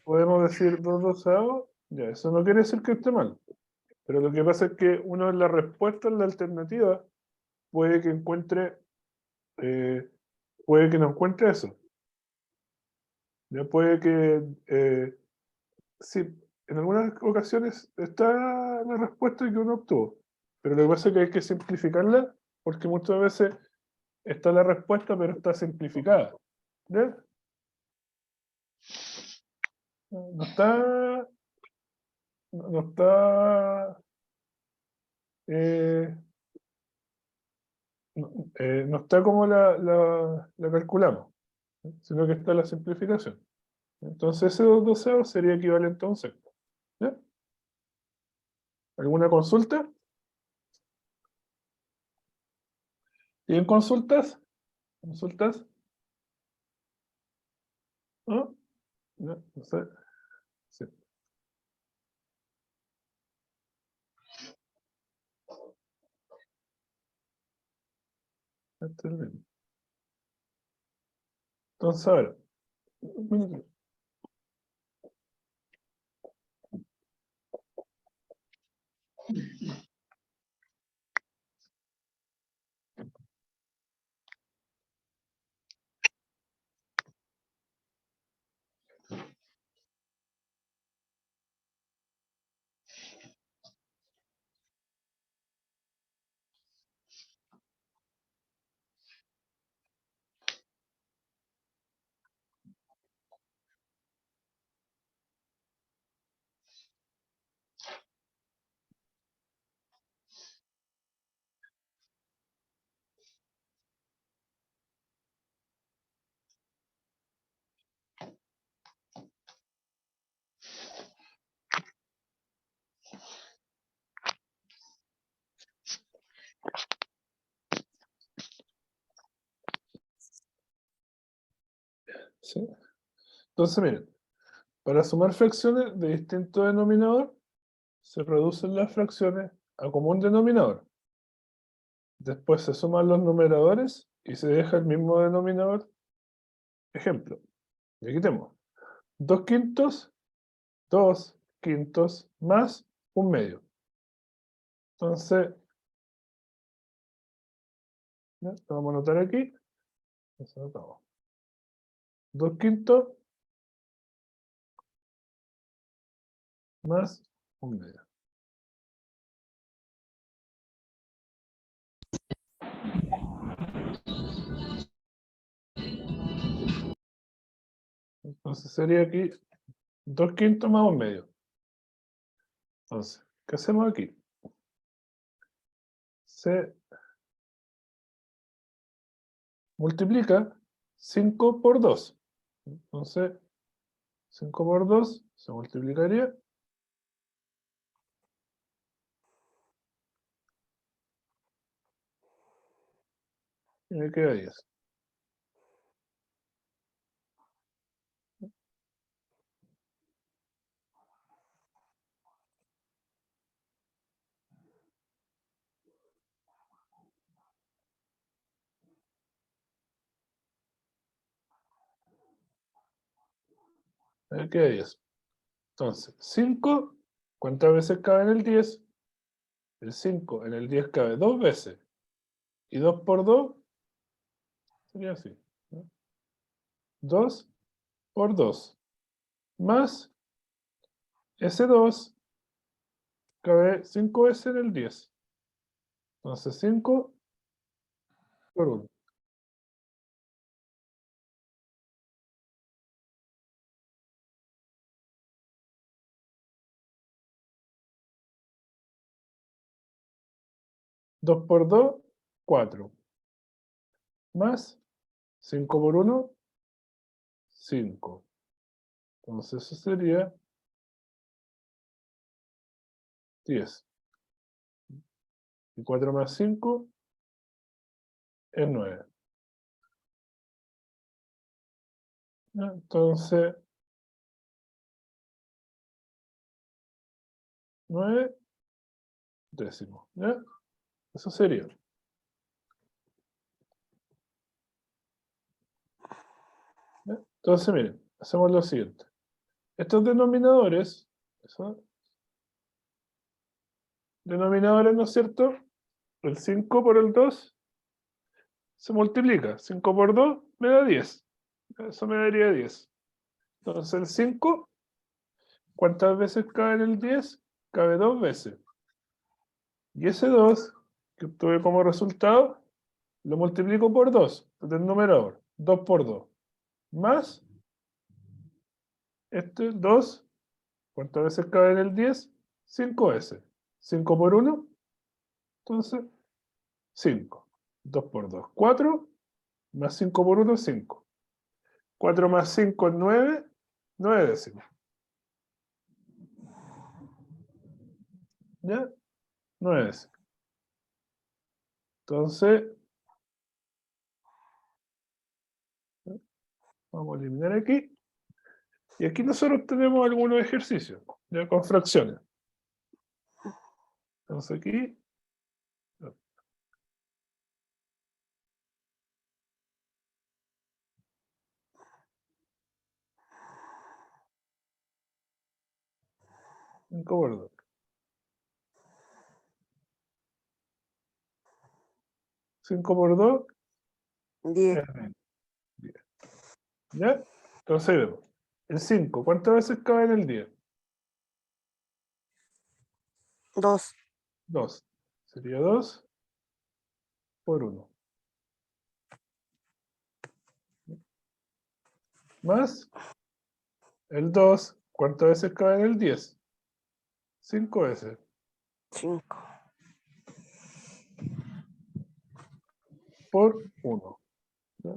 podemos decir 2 doceavos, ya, eso no quiere decir que esté mal. Pero lo que pasa es que uno en la respuesta, en la alternativa, puede que encuentre, puede que no encuentre eso. Ya puede que, sí, en algunas ocasiones está la respuesta que uno obtuvo. Pero lo que pasa es que hay que simplificarla porque muchas veces está la respuesta, pero está simplificada. ¿Ya? No está, no está, no está como la calculamos, sino que está la simplificación. Entonces ese 2 doceavos sería equivalente a un sexto. ¿Ya? ¿Alguna consulta? ¿Tienen consultas? ¿Consultas? ¿No? No sé. Sí. Este es el mismo. Entonces, a ver. ¿Sí? Entonces, miren, para sumar fracciones de distinto denominador, se reducen las fracciones a común denominador. Después se suman los numeradores y se deja el mismo denominador. Ejemplo, y aquí tenemos 2 quintos, 2 quintos más 1/2. Entonces, ¿ya? Lo vamos a anotar aquí. Eso anotamos. 2 quintos más 1/2. Entonces sería aquí 2 quintos más 1/2. Entonces, ¿qué hacemos aquí? Se multiplica 5 por 2. Entonces, 5 por 2 se multiplicaría. Y me queda 10. Me queda 10. Entonces, 5, ¿cuántas veces cabe en el 10? El 5 en el 10 cabe 2 veces. Y 2 por 2 sería así, ¿no? 2 por 2. Más ese 2 cabe 5 veces en el 10. Entonces 5 por 1. Dos por 2, 4. Más 5 por 1, 5. Entonces eso sería 10. Y 4 más 5 es 9. ¿Ya? Entonces 9 décimos. ¿Ya? Eso sería. ¿Ya? Entonces miren, hacemos lo siguiente. Estos denominadores, denominadores, ¿no es cierto? El 5 por el 2 se multiplica. 5 por 2 me da 10. Eso me daría 10. Entonces el 5, ¿cuántas veces cabe en el 10? Cabe 2 veces. Y ese 2 que obtuve como resultado, lo multiplico por 2 del numerador. 2 por 2. Más este 2, ¿cuántas veces cabe en el 10? 5 veces. 5 por 1, entonces 5. 2 por 2, 4. Más 5 por 1, 5. 4 más 5 es 9. 9 décimos. ¿Ya? 9 décimos. Entonces, vamos a eliminar aquí. Y aquí nosotros tenemos algunos ejercicios, ya con fracciones. Entonces aquí, cinco por 2. 5 por 2 10. es 10. ¿Ya? Entonces ahí vemos. El 5, ¿cuántas veces cabe en el 10? 2. 2. Sería 2 por 1. Más el 2, ¿cuántas veces cabe en el 10? 5 veces. 5. Por 1. ¿Ya?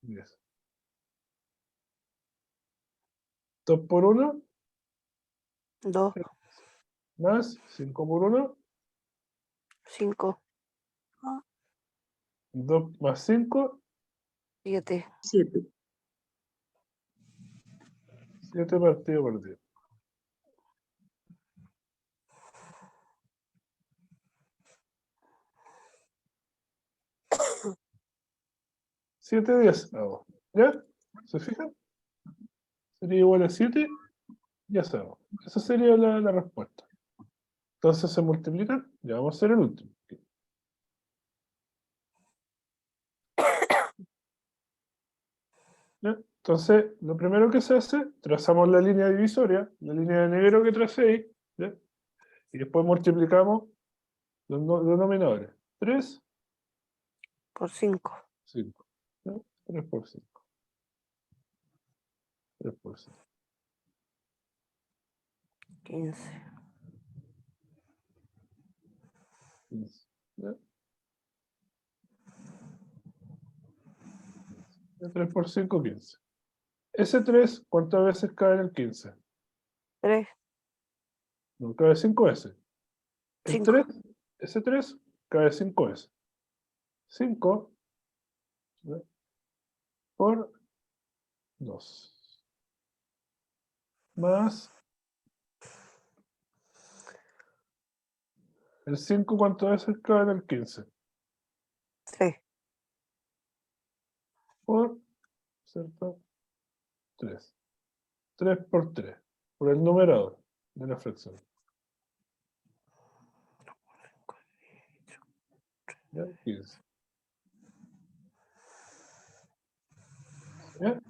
10. 2 por 1, 2. más 5 por 1, 5. 2 más 5, 7. 7. 7 partido por 10. 7 10 hago. ¿Ya? ¿Se fijan? Sería igual a 7, ya sabemos. Esa sería la respuesta. Entonces se multiplican, ya vamos a hacer el último. ¿Ya? Entonces, lo primero que se hace, trazamos la línea divisoria, la línea de negro que tracé ahí, ¿ya? Y después multiplicamos los denominadores. 3 Por 5. 5. ¿Ya? 3 por 5. 3 por 5. 15. 15. ¿Ya? 3 por 5, 15. Ese 3, ¿cuántas veces cae en el 15? 3. No, cabe 5 veces. El Cinco. 3, ese 3 cabe 5 veces. 5 por 2. Más el 5, ¿cuántas veces cabe en el 15? 3. Por, ¿cierto? 3. 3 por 3. Por el numerador de la fracción. ¿Ya? 15. ¿Ya?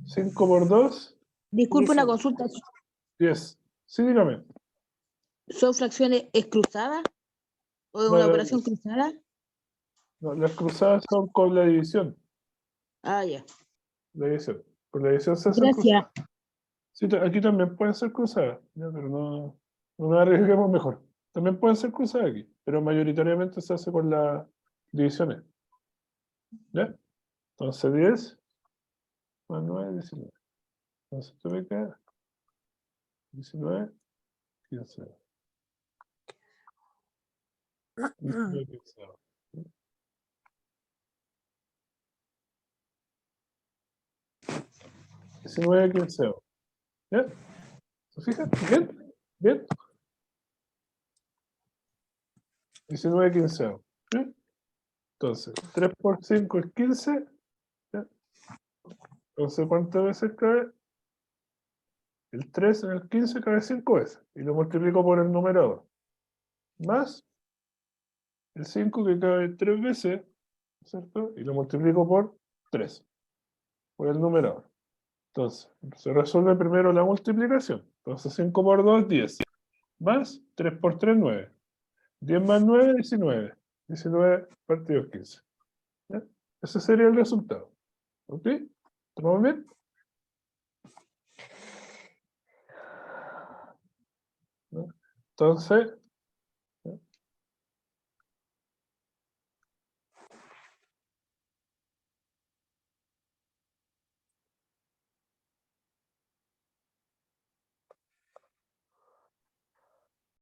5 por 2, Disculpe una 19. consulta. 10. Sí, dígame. ¿Son fracciones cruzadas? ¿O es No, una operación cruzada? no, las cruzadas son con la división. Ah, ya. La división. Con la división se hacen Gracias. cruzadas. Sí, aquí también pueden ser cruzadas, ¿ya? Pero no nos arriesguemos mejor. También pueden ser cruzadas aquí, pero mayoritariamente se hace con las divisiones. ¿Ya? Entonces 10 más 9, 19. Entonces esto me queda 19, 15. 19, 15. 19, 15. ¿Ya? ¿Se fijan? ¿Bien? ¿Bien? 19, 15. ¿Bien? Entonces, 3 por 5 es 15. ¿Ya? Entonces, ¿cuántas veces cabe? El 3 en el 15 cabe 5 veces. Y lo multiplico por el numerador. Más el 5 que cabe 3 veces, ¿cierto? Y lo multiplico por 3. Por el numerador. Entonces, se resuelve primero la multiplicación. Entonces, 5 por 2, 10. Más 3 por 3, 9. 10 más 9, 19. 19 partido 15. ¿Ya? Ese sería el resultado. ¿Ok? ¿Estamos bien? ¿No? Entonces,